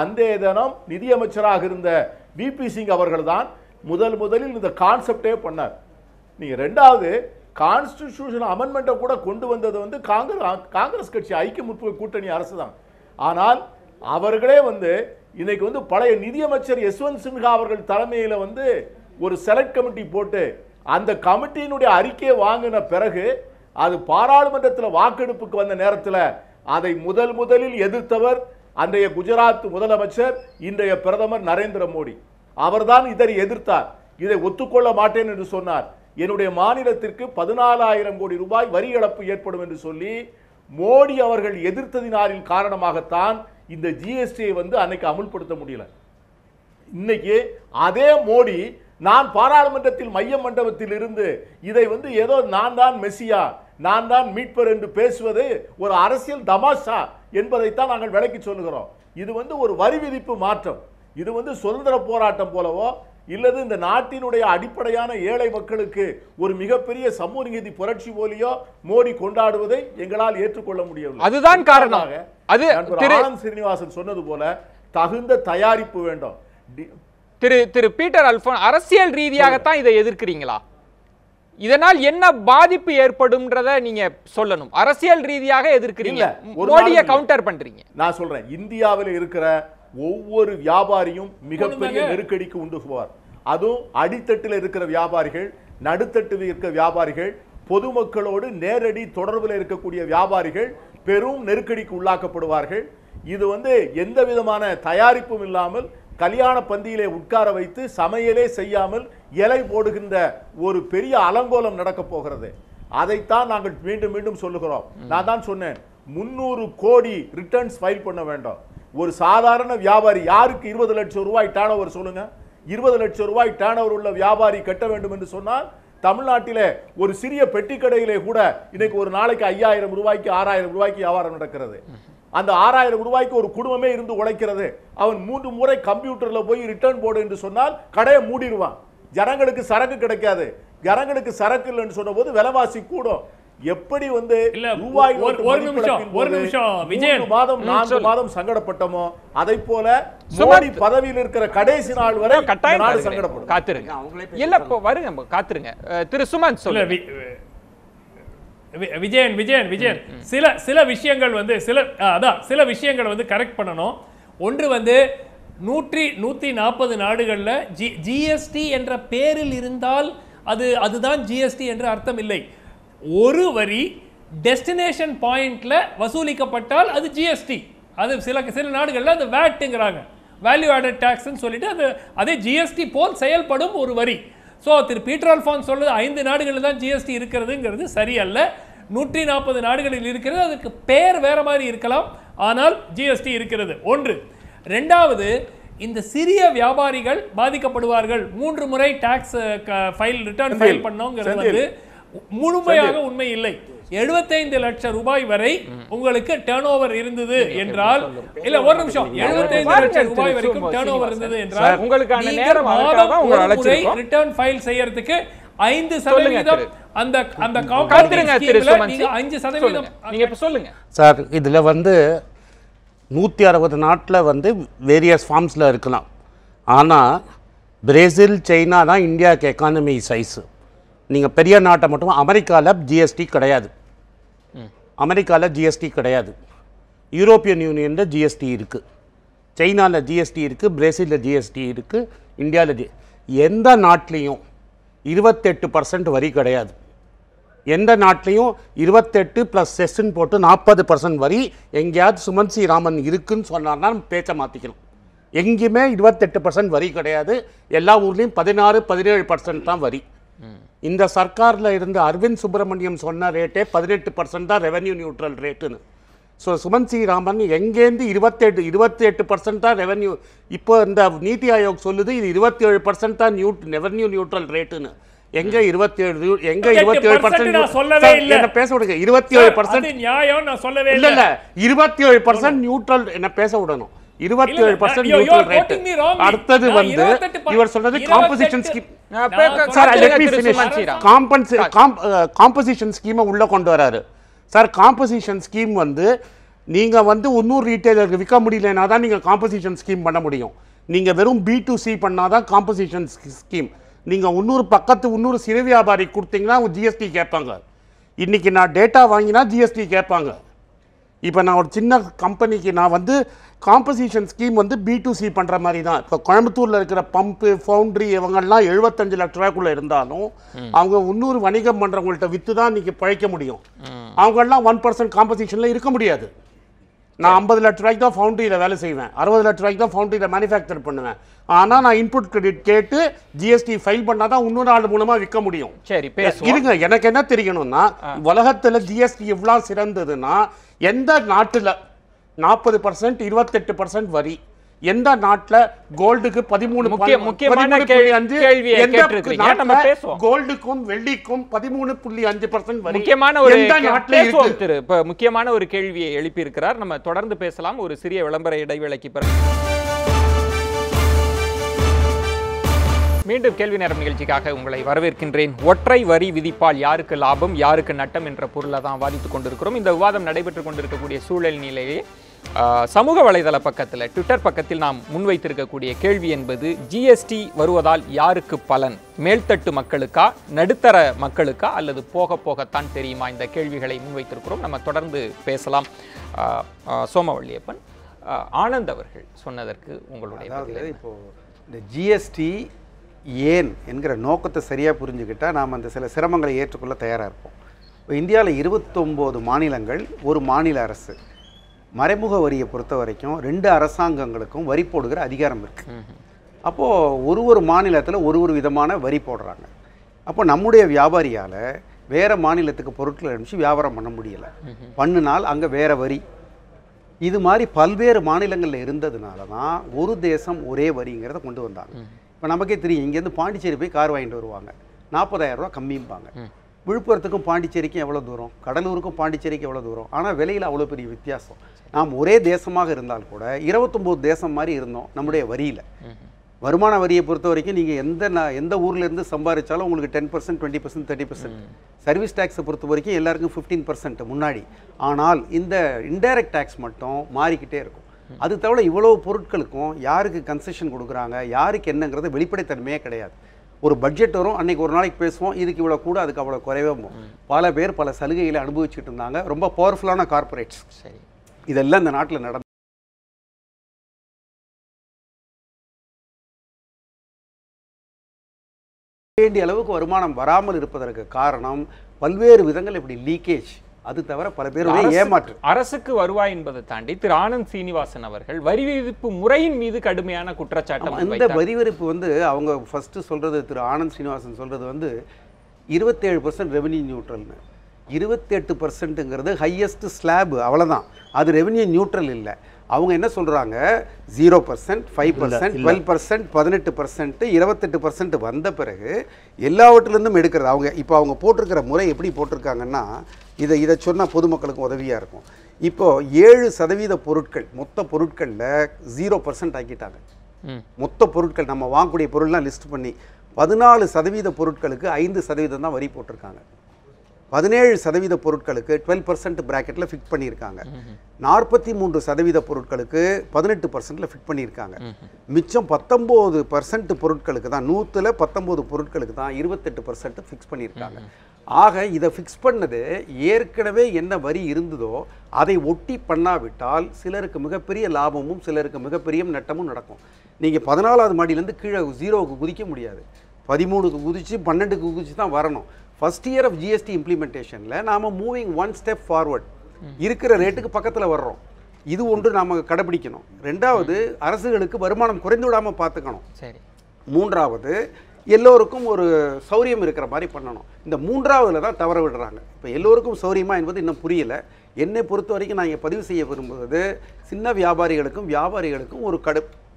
அன்றைய தினம் நிதியமைச்சராக இருந்த விபி சிங் அவர்கள் தான் முதலில் இந்த கான்செப்டே பண்ணார். நீங்க ரெண்டாவது கான்ஸ்டிடியூஷன் அமெண்ட்மெண்ட்டை கூட கொண்டு வந்தது வந்து காங்கிரஸ் கட்சி, ஐக்கிய முற்போக்கு கூட்டணி அரசு தான். ஆனால் அவர்களே வந்து இன்னைக்கு வந்து பழைய நிதியமைச்சர் யஸ்வந்த் சின்ஹா அவர்கள் தலைமையில் வந்து ஒரு செலக்ட் கமிட்டி போட்டு அந்த கமிட்டியினுடைய அறிக்கையை வாங்கின பிறகு அது பாராளுமன்றத்தில் வாக்கெடுப்புக்கு வந்த நேரத்தில் அதை முதலில் எதிர்த்தவர் அன்றைய குஜராத் முதலமைச்சர், இன்றைய பிரதமர் நரேந்திர மோடி. அவர்தான் இதை எதிர்த்தார். இதை ஒத்துக்கொள்ள மாட்டேன் என்று சொன்னார். என்னுடைய மாநிலத்திற்கு 14,000 கோடி ரூபாய் வரி இழப்பு ஏற்படும் என்று சொல்லி மோடி அவர்கள் எதிர்த்ததினாரின் காரணமாகத்தான் இந்த ஜிஎஸ்டியை வந்து அன்னைக்கு அமுல்படுத்த முடியல. இன்னைக்கு அதே மோடி நான் பாராளுமன்றத்தில் மைய மண்டபத்தில் இருந்து இதை வந்து ஏதோ நான் தான் மெஸ்ஸியா, நான் தான் மீட்பர் என்று பேசுவது ஒரு அரசியல் தமாஷா என்பதைத்தான் நாங்கள் விளக்கி சொல்லுகிறோம். இது வந்து ஒரு வரி விதிப்பு மாற்றம். இது வந்து சுதந்திர போராட்டம் போலவோ இல்லது இந்த நாட்டினுடைய அடிப்படையான ஏழை மக்களுக்கு ஒரு மிகப்பெரிய சமூக நீதி புரட்சி போலியோ மோடி கொண்டாடுவதை எங்களால் ஏற்றுக்கொள்ள முடியவில்லை. அதுதான் காரணம். அது ஆனந்த் ஸ்ரீனிவாசன் சொன்னது போல தகுந்த தயாரிப்பு வேண்டும். திரு பீட்டர் அல்போன்ஸ், அரசியல் ரீதியாகத்தான் இதை எதிர்க்கிறீங்களா? இதனால் என்ன பாதிப்பு ஏற்படும்ன்றத நீங்க சொல்லணும். அரசியல் ரீதியாக எதிர்க்கிறீங்க, மோடியை கவுண்டர் பண்றீங்க. நான் சொல்றேன், இந்தியாவில் இருக்கிற ஒவ்வொரு வியாபாரியும் மிகப்பெரிய நெருக்கடிக்கு உண்டு போவார். அதுவும் அடித்தட்டில் இருக்கிற வியாபாரிகள், நடுத்தட்டில் இருக்கிற வியாபாரிகள், பொதுமக்களோடு நேரடி தொடர்பில் இருக்கக்கூடிய வியாபாரிகள் பெரும் நெருக்கடிக்கு உள்ளாக்கப்படுவார்கள். இது வந்து எந்த விதமான தயாரிப்பும் இல்லாமல் கல்யாண பந்தியிலே உட்கார வைத்து சமையலே செய்யாமல் இலை போடுகின்ற ஒரு பெரிய அலங்கோலம் நடக்க போகிறது. அதைத்தான் நாங்கள் மீண்டும் மீண்டும் சொல்லுகிறோம். நான் தான் சொன்னேன், 300 கோடி ரிட்டர்ன்ஸ் ஃபைல் பண்ண வேண்டும். ஒரு சாதாரண வியாபாரி யாருக்கு 20 லட்சம் ரூபாய் டர்ன் ஓவர் சொல்லுங்க, 20 லட்சம் ரூபாய் டர்ன் ஓவர் உள்ள வியாபாரி கட்ட வேண்டும் என்று சொன்னால் தமிழ்நாட்டிலே ஒரு சிறிய பெட்டி கடையிலே கூட இன்னைக்கு ஒரு நாளைக்கு 5,000 ரூபாய்க்கு 6,000 ரூபாய்க்கு வியாபாரம் நடக்கிறது. அந்த 6,000 ரூபாய்க்கு ஒரு குடும்பமே இருந்து உழைக்கிறது. அவன் 3 முறை கம்ப்யூட்டர்ல போய் ரிட்டர்ன் போடு என்று சொன்னால் கடையை மூடிடுவான். ஜனங்களுக்கு சரக்கு கிடைக்காது. ஜனங்களுக்கு சரக்கு இல்லைன்னு சொன்ன போது விலைவாசி கூடும். எப்படி வந்து ரூபாய் ஒரு நிமிஷம் விஜயன் 4 மாதம் சங்கடப்பட்டமோ அதை போல மோடி பதவியில் இருக்கிற கடைசி நாள் வரை நாடு சங்கடப்படும். காத்திருங்க, இல்ல வருங்க, காத்திருங்க. திரு சுமந்த் சொல்லுங்க. விஜயன் சில விஷயங்கள் வந்து சில விஷயங்கள் வந்து கரெக்ட் பண்ணணும். ஒன்று வந்து 140 நாடுகள்ல ஜிஎஸ்டி என்ற பேரில் இருந்தால் அதுதான் ஜிஎஸ்டி என்று அர்த்தம் இல்லை. ஒரு வரி டெஸ்டினேஷன் பாயிண்ட்ல வசூலிக்கப்பட்டால் அது ஜிஎஸ்டி. அது சில நாடுகள்ல அது வேட்ங்கிறாங்க, வேல்யூ ஆடட் டாக்ஸ்ன்னு சொல்லிட்டு அதே ஜிஎஸ்டி போல் செயல்படும் ஒரு வரி. ஸோ திரு பீட்டர் அல்ஃபான்ஸ் சொல்றது 5 நாடுகளில் தான் ஜிஎஸ்டி இருக்கிறதுங்கிறது சரியல்ல. 140 நாடுகளில் இருக்கிறது. அதுக்கு பேர் வேற மாதிரி இருக்கலாம், ஆனால் ஜிஎஸ்டி இருக்கிறது. ஒன்று. ரெண்டாவது, இந்த சிறிய வியாபாரிகள் பாதிக்கப்படுவார்கள். 3 முறை டாக்ஸ் ரிட்டர்ன் ஃபைல் பண்ணோங்கிறது வந்து முழுமையாக உண்மை இல்லை. 75 லட்சம் ரூபாய் வரை உங்களுக்கு டர்ன் ஓவர் இருந்தது என்றால், இல்ல ஒரு நிமிஷம், 75 லட்சம் ரூபாய் வரைக்கும் டர்ன் ஓவர் இருந்தது என்றால் உங்களுக்கான நேரம் ரிட்டர்ன் ஃபைல் செய்யறதுக்கு 5% அந்த காத்திருங்க திரு சுமந்த், 5% நீங்க இப்ப சொல்லுங்க சார். இதுல வந்து 160 நாட்டில் வந்து வேரியஸ் ஃபார்ம்ஸில் இருக்கலாம். ஆனால் பிரேசில், சைனா தான் இந்தியாவுக்கு எக்கானமி சைஸு. நீங்கள் பெரிய நாட்டை மட்டும், அமெரிக்காவில் ஜிஎஸ்டி கிடையாது. அமெரிக்காவில் ஜிஎஸ்டி கிடையாது. யூரோப்பியன் யூனியனில் ஜிஎஸ்டி இருக்குது, சைனாவில் ஜிஎஸ்டி இருக்குது, பிரேசிலில் ஜிஎஸ்டி இருக்குது, இந்தியாவில் எந்த நாட்டிலையும் 28% வரி கிடையாது. எந்த நாட்டிலையும் 28 + செஸ்ன்னு போட்டு 40% வரி. எங்கேயாவது சுமந்த் சி ராமன் இருக்குன்னு சொன்னார்னா பேச்சை மாற்றிக்கணும். எங்கேயுமே 28% வரி கிடையாது. எல்லா ஊர்லேயும் 16-17% தான் வரி. இந்த சர்க்காரில் இருந்த அரவிந்த் சுப்பிரமணியம் சொன்ன ரேட்டே 18% தான் ரெவென்யூ நியூட்ரல் ரேட்டுன்னு. ஸோ சுமந்த் சி ராமன் எங்கேருந்து 28% தான் ரெவென்யூ. இப்போ இந்த நீத்தி ஆயோக் சொல்லுது இது 27% தான் ரெவென்யூ நியூட்ரல் ரேட்டுன்னு. எங்க 27 எங்க 27% சொல்லவே இல்ல. என்ன பேச விடுங்க. 27% நியாயம் நான் சொல்லவே இல்ல. 27% நியூட்ரல் என்ன பேச விடணும். 27% நியூட்ரல் ரேட். அடுத்தது வந்து இவர் சொன்னது composition scheme. Sir let me finish. Composition ஸ்கீமை உள்ள கொண்டு வராரு சார். காம்போசிஷன் ஸ்கீம் வந்து நீங்க வந்து 300 ரீட்டைலருக்கு விற்க முடியலனா தான் நீங்க காம்போசிஷன் ஸ்கீம் பண்ண முடியும். நீங்க வெறும் B2C பண்ணாதான் காம்போசிஷன் ஸ்கீம். நீங்க 300 பக்கத்து 300 சிறு வியாபாரி கொடுத்தீங்கன்னா ஜிஎஸ்டி கேட்பாங்க. இன்னைக்கு நான் டேட்டா வாங்கினா ஜிஎஸ்டி கேட்பாங்க. இப்போ நான் ஒரு சின்ன கம்பெனிக்கு நான் வந்து காம்போசிஷன் ஸ்கீம் வந்து B2C பண்ணுற மாதிரி தான். இப்போ கோயம்புத்தூரில் இருக்கிற பம்பு ஃபவுண்ட்ரி இவங்கெல்லாம் 75 லட்ச ரூபாய்க்குள்ளே இருந்தாலும் அவங்க 300 வணிகம் பண்ணுறவங்கள்ட்ட விற்று தான் இன்றைக்கி பழைக்க முடியும். அவங்கெல்லாம் 1% காம்போசிஷனில் இருக்க முடியாது. நான் 50 லட்ச ரூபாய்க்கு தான் ஃபவுண்ட்ரியில் வேலை செய்வேன், 60 லட்ச ரூபாய்க்கு தான் ஃபவுண்ட்ரியில் மேனுஃபேக்சர் பண்ணுவேன். ஆனால் நான் இன்புட் கிரெடிட் கேட்டு ஜிஎஸ்டி ஃபைல் பண்ணால் தான் இன்னொரு ஆள் மூலமாக விற்க முடியும். சரி, இருங்க, எனக்கு என்ன தெரியணும்னா உலகத்தில் ஜிஎஸ்டி எவ்வளோ சிறந்ததுன்னா எந்த நாட்டில் 40% 28% வரி, எந்த நாட்டில் கோல்டுக்கு 13.5, கோல்டுக்கும் வெள்ளிக்கும் 13.5% வரி. முக்கியமான ஒரு கேள்வியை எழுப்பி இருக்கிறார். நம்ம தொடர்ந்து பேசலாம் ஒரு சிறிய விளம்பர இடைவேளைக்கு பிறகு. மீண்டும் கேள்வி நேரம் நிகழ்ச்சிக்காக உங்களை வரவேற்கின்றேன். ஒற்றை வரி விதிப்பால் யாருக்கு லாபம் யாருக்கு நட்டம் என்ற பொருளை தான் வாதித்துக் கொண்டிருக்கிறோம். இந்த விவாதம் நடைபெற்றுக் கொண்டிருக்கக்கூடிய சூழல் நிலையிலே சமூக வலைதள பக்கத்தில், ட்விட்டர் பக்கத்தில் நாம் முன்வைத்திருக்கக்கூடிய கேள்வி என்பது ஜிஎஸ்டி வருவதால் யாருக்கு பலன்? மேல்தட்டு மக்களுக்கா, நடுத்தர மக்களுக்கா, அல்லது போக போகத்தான் தெரியுமா? இந்த கேள்விகளை முன்வைத்திருக்கிறோம். நம்ம தொடர்ந்து பேசலாம். சோமவள்ளியப்பன், ஆனந்த் அவர்கள் சொன்னதற்கு உங்களுடைய இப்போ இந்த ஜிஎஸ்டி ஏன் என்கிற நோக்கத்தை சரியாக புரிஞ்சுக்கிட்டால் நாம் அந்த சில சிரமங்களை ஏற்றுக்கொள்ள தயாராக இருப்போம். இப்போ இந்தியாவில் 29 மாநிலங்கள், ஒரு மாநில அரசு. மறைமுக வரியை பொறுத்த வரைக்கும் 2 அரசாங்கங்களுக்கும் வரி போடுகிற அதிகாரம் இருக்குது. அப்போது ஒரு மாநிலத்தில் ஒரு விதமான வரி போடுறாங்க. அப்போ நம்முடைய வியாபாரியால் வேறு மாநிலத்துக்கு பொருட்களை அனுப்பிச்சு வியாபாரம் பண்ண முடியலை. பண்ணினால் அங்கே வேறு வரி. இது மாதிரி பல்வேறு மாநிலங்களில் இருந்ததுனால தான் ஒரு தேசம் ஒரே வரிங்கிறத கொண்டு வந்தாங்க. இப்போ நமக்கே தெரியும், இங்கேருந்து பாண்டிச்சேரி போய் கார் வாங்கிட்டு வருவாங்க, 40,000 ரூபா கம்மிம்பாங்க. விழுப்புரத்துக்கும் பாண்டிச்சேரிக்கும் எவ்வளோ தூரம், கடலூருக்கும் பாண்டிச்சேரிக்கும் எவ்வளோ தூரம், ஆனால் விலையில் அவ்வளோ பெரிய வித்தியாசம். நாம் ஒரே தேசமாக இருந்தால் கூட 29 தேசம் மாதிரி இருந்தோம் நம்முடைய வரியில். வருமான வரியை பொறுத்த வரைக்கும் நீங்கள் எந்த ஊர்லேருந்து சம்பாதிச்சாலும் உங்களுக்கு 10%, 20%, 30%. சர்வீஸ் டேக்ஸை பொறுத்த வரைக்கும் எல்லாருக்கும் 15% முன்னாடி. ஆனால் இந்த இன்டைரக்ட் டேக்ஸ் மட்டும் மாறிக்கிட்டே இருக்கும். அது தவிர இவ்வளோ பொருட்களுக்கும் யாருக்கு கன்செஷன் கொடுக்குறாங்க, யாருக்கு என்னங்கிறது வெளிப்படைத்தன்மையே கிடையாது. ஒரு பட்ஜெட் வரும், அன்றைக்கி ஒரு நாளைக்கு பேசுவோம், இதுக்கு இவ்வளோ கூட அதுக்கு அவ்வளோ குறைவே போகும். பல பேர் பல சலுகைகளை அனுபவிச்சுட்டு இருந்தாங்க. ரொம்ப பவர்ஃபுல்லான கார்பரேட்ஸ். சரி, இதெல்லாம் இந்த நாட்டில் நடந்து வேண்டிய அளவுக்கு வருமானம் வராமல் இருப்பதற்கு காரணம் பல்வேறு விதங்கள் இப்படி லீக்கேஜ். அது தவிர பல பேருடைய ஏமாற்று. அரசுக்கு வருவாய் என்பதை தாண்டி திரு ஆனந்த் சீனிவாசன் அவர்கள் வரி விதிப்பு முறையின் மீது கடுமையான குற்றச்சாட்டு. இந்த வரி விதிப்பு அவங்க ஃபர்ஸ்ட் சொல்றது, திரு ஆனந்த் சீனிவாசன் சொல்றது 27% ரெவென்யூ நியூட்ரல்னு. 28%ங்கிறது ஹையஸ்ட் ஸ்லாப், அவ்வளோதான். அது ரெவென்யூ நியூட்ரல் இல்லை. அவங்க என்ன சொல்கிறாங்க, 0%, 5%, 12%, 18%, 28% வந்த பிறகு எல்லாவற்றிலிருந்தும் எடுக்கிறது. அவங்க போட்டிருக்கிற முறை எப்படி போட்டிருக்காங்கன்னா, இதை சொன்னால் பொதுமக்களுக்கு உதவியாக இருக்கும். இப்போது 7% பொருட்கள், மொத்த பொருட்களில் 0% ஆக்கிட்டாங்க. மொத்த பொருட்கள் நம்ம வாங்கக்கூடிய பொருள்லாம் லிஸ்ட் பண்ணி 14% பொருட்களுக்கு 5% தான் வரி போட்டிருக்காங்க. 17% பொருட்களுக்கு 12% பிராக்கெட்டில் ஃபிக்ஸ் பண்ணியிருக்காங்க. 43% பொருட்களுக்கு 18%ல் ஃபிக்ஸ் பண்ணியிருக்காங்க. மிச்சம் 19% பொருட்களுக்கு தான், 100ல் 19 பொருட்களுக்கு தான் 28% ஃபிக்ஸ் பண்ணியிருக்காங்க. ஆக இதை ஃபிக்ஸ் பண்ணது ஏற்கனவே என்ன வரி இருந்ததோ அதை ஒட்டி பண்ணாவிட்டால் சிலருக்கு மிகப்பெரிய லாபமும் சிலருக்கு மிகப்பெரிய நட்டமும் நடக்கும். நீங்கள் 14வது மாடியிலேருந்து கீழே 0க்கு குதிக்க முடியாது. 13க்கு குதிச்சு 12க்கு குதிச்சு தான் வரணும். ஃபர்ஸ்ட் இயர் ஆஃப் ஜிஎஸ்டி இம்ப்ளிமெண்டேஷனில் நாம் மூவிங் 1 ஸ்டெப் ஃபார்வர்ட், இருக்கிற ரேட்டுக்கு பக்கத்தில் வர்றோம். இது ஒன்று நாம் கடைபிடிக்கணும். 2வது, அரசுகளுக்கு வருமானம் குறைந்து விடாமல் பார்த்துக்கணும். சரி. 3வது, எல்லோருக்கும் ஒரு சௌரியம் இருக்கிற மாதிரி பண்ணணும். இந்த 3வதுல தான் தவற விடுறாங்க. இப்போ எல்லோருக்கும் சௌரியமா என்பது இன்னும் புரியல. என்னை பொறுத்த வரைக்கும் நான் இங்கே பதிவு செய்ய விரும்புவது, சின்ன வியாபாரிகளுக்கும் ஒரு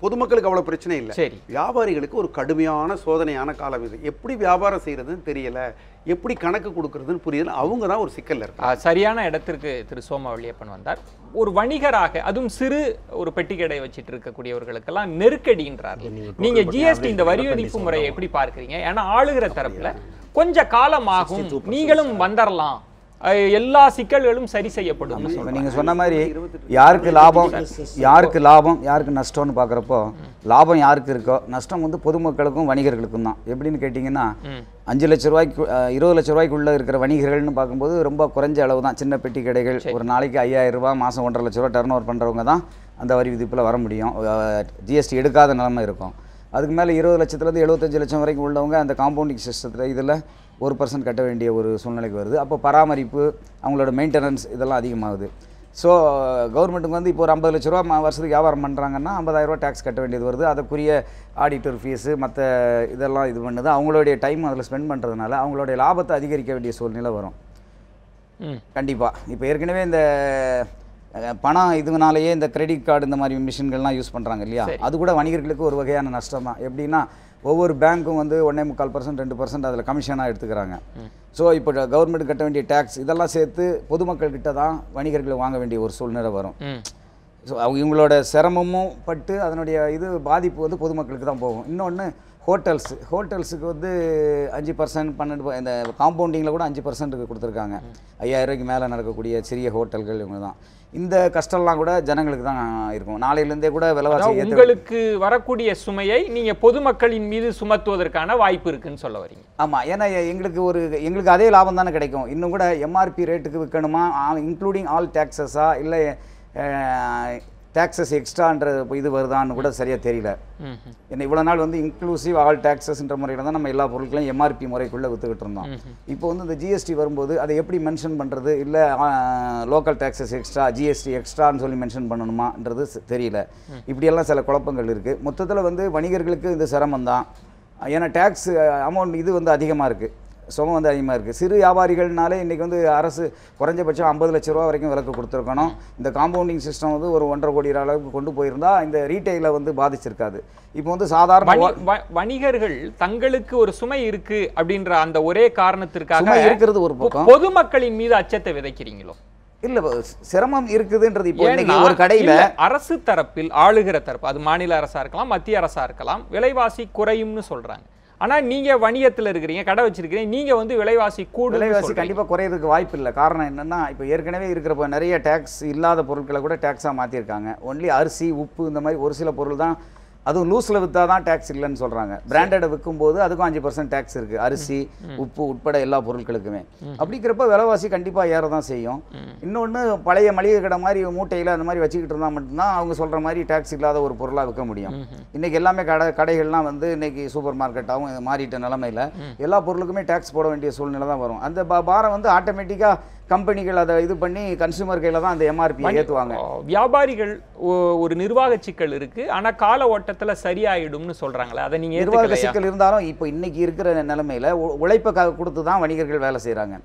பொதுமக்களுக்கு அவ்வளவு பிரச்சனை இல்லை. சரி. வியாபாரிகளுக்கு ஒரு கடுமையான சோதனையான காலம் இது. எப்படி வியாபாரம் செய்யறதுன்னு தெரியல, எப்படி கணக்கு கொடுக்கறதுன்னு புரியல. அவங்க தான் ஒரு சிக்கல்ல இருக்காங்க. சரியான இடத்திற்கு திரு சோமவள்ளியப்பன் வந்தார். ஒரு வணிகராக, அதுவும் சிறு ஒரு பெட்டி கடை வச்சிட்டு இருக்கக்கூடியவர்களுக்கெல்லாம் நெருக்கடின்றார். நீங்க ஜிஎஸ்டி இந்த வரி விதிப்பு முறையை எப்படி பார்க்கறீங்க? ஏன்னா ஆளுகிற தரப்புல கொஞ்ச காலம் ஆகும், நீங்களும் வந்துடலாம், எல்லா சிக்கல்களும் சரி செய்யப்படும். நீங்க சொன்ன மாதிரி யாருக்கு லாபம் யாருக்கு நஷ்டம்னு பார்க்குறப்போ லாபம் யாருக்கு இருக்கோ நஷ்டம் வந்து பொதுமக்களுக்கும் வணிகர்களுக்கும் தான். எப்படின்னு கேட்டிங்கன்னா 5 லட்ச ரூபாய்க்கு 20 லட்ச ரூபாய்க்குள்ளே இருக்கிற வணிகர்கள்னு பார்க்கும்போது ரொம்ப குறைஞ்ச அளவு தான். சின்ன பெட்டி கடைகள் ஒரு நாளைக்கு 5000 ரூபாய், மாதம் 1.5 லட்ச ரூபா டர்ன் ஓவர் பண்ணுறவங்க தான் அந்த வரி விதிப்பில் வர முடியும். ஜிஎஸ்டி எடுக்காத நிலைமை இருக்கும். அதுக்கு மேலே 20 லட்சத்துலேருந்து 75 லட்சம் வரைக்கும் உள்ளவங்க அந்த காம்பவுண்டிங் சிஸ்டத்தில் இதில் 1% கட்ட வேண்டிய ஒரு சூழ்நிலைக்கு வருது. அப்போ பராமரிப்பு, அவங்களோட மெயின்டெனன்ஸ் இதெல்லாம் அதிகமாகுது. ஸோ கவர்மெண்ட்டுக்கு வந்து இப்போ ஒரு 50 லட்ச ரூபா வருஷத்துக்கு வியாபாரம் பண்ணுறாங்கன்னா 50,000 ரூபா டேக்ஸ் கட்ட வேண்டியது வருது. அதுக்குரிய ஆடிட்டர் ஃபீஸு மற்ற இதெல்லாம் இது பண்ணுது. அவங்களுடைய டைம் அதில் ஸ்பெண்ட் பண்ணுறதுனால அவங்களுடைய லாபத்தை அதிகரிக்க வேண்டிய சூழ்நிலை வரும் கண்டிப்பாக. இப்போ ஏற்கனவே இந்த பணம் இதுனாலேயே இந்த கிரெடிட் கார்டு இந்த மாதிரி மிஷின்கள்லாம் யூஸ் பண்ணுறாங்க இல்லையா, அது கூட வணிகர்களுக்கு ஒரு வகையான நஷ்டம் தான். எப்படின்னா ஒவ்வொரு பேங்க்கும் வந்து 1.25% 2% அதில் கமிஷனாக எடுத்துக்கிறாங்க. ஸோ இப்போ கவர்மெண்ட் கட்ட வேண்டிய டேக்ஸ் இதெல்லாம் சேர்த்து பொதுமக்கள் கிட்ட தான் வணிகர்கள் வாங்க வேண்டிய ஒரு சூழ்நிலை வரும். ஸோ இவங்களோட சிரமமும் பட்டு அதனுடைய இது பாதிப்பு வந்து பொதுமக்களுக்கு தான் போகும். இன்னொன்று ஹோட்டல்ஸுக்கு வந்து 5% 12 இந்த காம்பவுண்டிங்கில் கூட 5% கொடுத்துருக்காங்க. 5000 ரூபாய்க்கு மேலே நடக்கக்கூடிய சிறிய ஹோட்டல்கள் இவங்க தான். இந்த கஷ்டம்லாம் கூட ஜனங்களுக்கு தான் இருக்கும். நாளையிலேருந்தே கூட விலைவாசி உங்களுக்கு வரக்கூடிய சுமையை நீங்கள் பொதுமக்களின் மீது சுமத்துவதற்கான வாய்ப்பு இருக்குன்னு சொல்ல வரீங்க. ஆமாம், ஏன்னா எங்களுக்கு அதே லாபம் தானே கிடைக்கும். இன்னும் கூட எம்ஆர்பி ரேட்டுக்கு விற்கணுமா, இன்க்ளூடிங் ஆல் டேக்ஸஸா இல்லை டேக்ஸஸ் எக்ஸ்ட்ரான்ற இது வருதான்னு கூட சரியாக தெரியல. ஏன்னா இவ்வளோ நாள் வந்து இன்க்ளூசிவ் ஆல் டேக்ஸஸ்ன்ற முறையில் தான் நம்ம எல்லா பொருட்களையும் எம்ஆர்பி முறைக்குள்ளே விற்றுக்கிட்டு இருந்தோம். இப்போ வந்து இந்த ஜிஎஸ்டி வரும்போது அதை எப்படி மென்ஷன் பண்ணுறது, இல்லை லோக்கல் டேக்ஸஸ் எக்ஸ்ட்ரா ஜிஎஸ்டி எக்ஸ்ட்ரான்னு சொல்லி மென்ஷன் பண்ணணுமான்றது தெரியல. இப்படியெல்லாம் சில குழப்பங்கள் இருக்குது. மொத்தத்தில் வந்து வணிகர்களுக்கு இந்த சிரமம் தான். ஏன்னா டேக்ஸ் அமௌண்ட் இது வந்து அதிகமாக இருக்குது, சுமம் வந்து அதிகமாக இருக்குது. சிறு வியாபாரிகள்னாலே இன்றைக்கி வந்து அரசு குறைஞ்சபட்சம் 50 லட்ச ரூபா வரைக்கும் விலக்கு கொடுத்துருக்கணும். இந்த காம்பவுண்டிங் சிஸ்டம் வந்து ஒரு 1.5 கோடி அளவுக்கு கொண்டு போயிருந்தால் இந்த ரீட்டைலை வந்து பாதிச்சிருக்காது. இப்போ வந்து சாதாரண வணிகர்கள் தங்களுக்கு ஒரு சுமை இருக்கு அப்படின்ற அந்த ஒரே காரணத்திற்காக இருக்கிறது ஒரு பக்கம், பொதுமக்களின் மீது அச்சத்தை விதைக்கிறீங்களோ? இல்ல சிரமம் இருக்குதுன்றது இப்போ இன்னைக்கு ஒரு கடையில அரசு தரப்பில் ஆளுகிற தரப்பு, அது மாநில அரசா இருக்கலாம், மத்திய அரசா இருக்கலாம், விலைவாசி குறையும்னு சொல்றாங்க. ஆனா நீங்க வணிகத்துல இருக்கிறீங்க, கடை வச்சிருக்கீங்க, நீங்க வந்து விலைவாசி கூடும். விலைவாசி கண்டிப்பா குறையறதுக்கு வாய்ப்பு இல்லை. காரணம் என்னன்னா இப்போ ஏற்கனவே இருக்கிறப்ப நிறைய டேக்ஸ் இல்லாத பொருட்களை கூட டேக்ஸா மாத்திருக்காங்க. ஒன்லி அரிசி, உப்பு இந்த மாதிரி ஒரு சில பொருள் தான், அதுவும் லூஸில் விற்றா தான் டேக்ஸ் இல்லைன்னு சொல்கிறாங்க. பிராண்டடை விற்கும்போது அதுக்கும் 5% டேக்ஸ் இருக்குது, அரிசி உப்பு உட்பட எல்லா பொருட்களுக்குமே. அப்படிங்கிறப்ப விலைவாசி கண்டிப்பாக ஏற தான் செய்யும். இன்னொன்று பழைய மளிகை கடை மாதிரி மூட்டையில் அந்த மாதிரி வச்சுக்கிட்டு இருந்தால் மட்டும்தான் அவங்க சொல்கிற மாதிரி டேக்ஸ் இல்லாத ஒரு பொருளாக விற்க முடியும். இன்றைக்கி எல்லாமே கடைகள்லாம் வந்து இன்றைக்கி சூப்பர் மார்க்கெட்டாகவும் மாறிட்ட நிலமையில் எல்லா பொருளுக்குமே டேக்ஸ் போட வேண்டிய சூழ்நிலை தான் வரும். அந்த பாரம் வந்து ஆட்டோமேட்டிக்காக கம்பெனிகள் அதை இது பண்ணி கன்சூமர் கையில் தான் அந்த எம்ஆர்பி ஏற்றுவாங்க. வியாபாரிகள் ஒரு நிர்வாக சிக்கல் இருக்குது, ஆனால் கால ஓட்டத்தில் சரியாயிடும்னு சொல்கிறாங்களே, அதை நீங்கள் நிர்வாக சிக்கல் இருந்தாலும் இப்போ இன்னைக்கு இருக்கிற நிலைமையில் உழைப்பை கொடுத்து தான் வணிகர்கள் வேலை செய்கிறாங்க.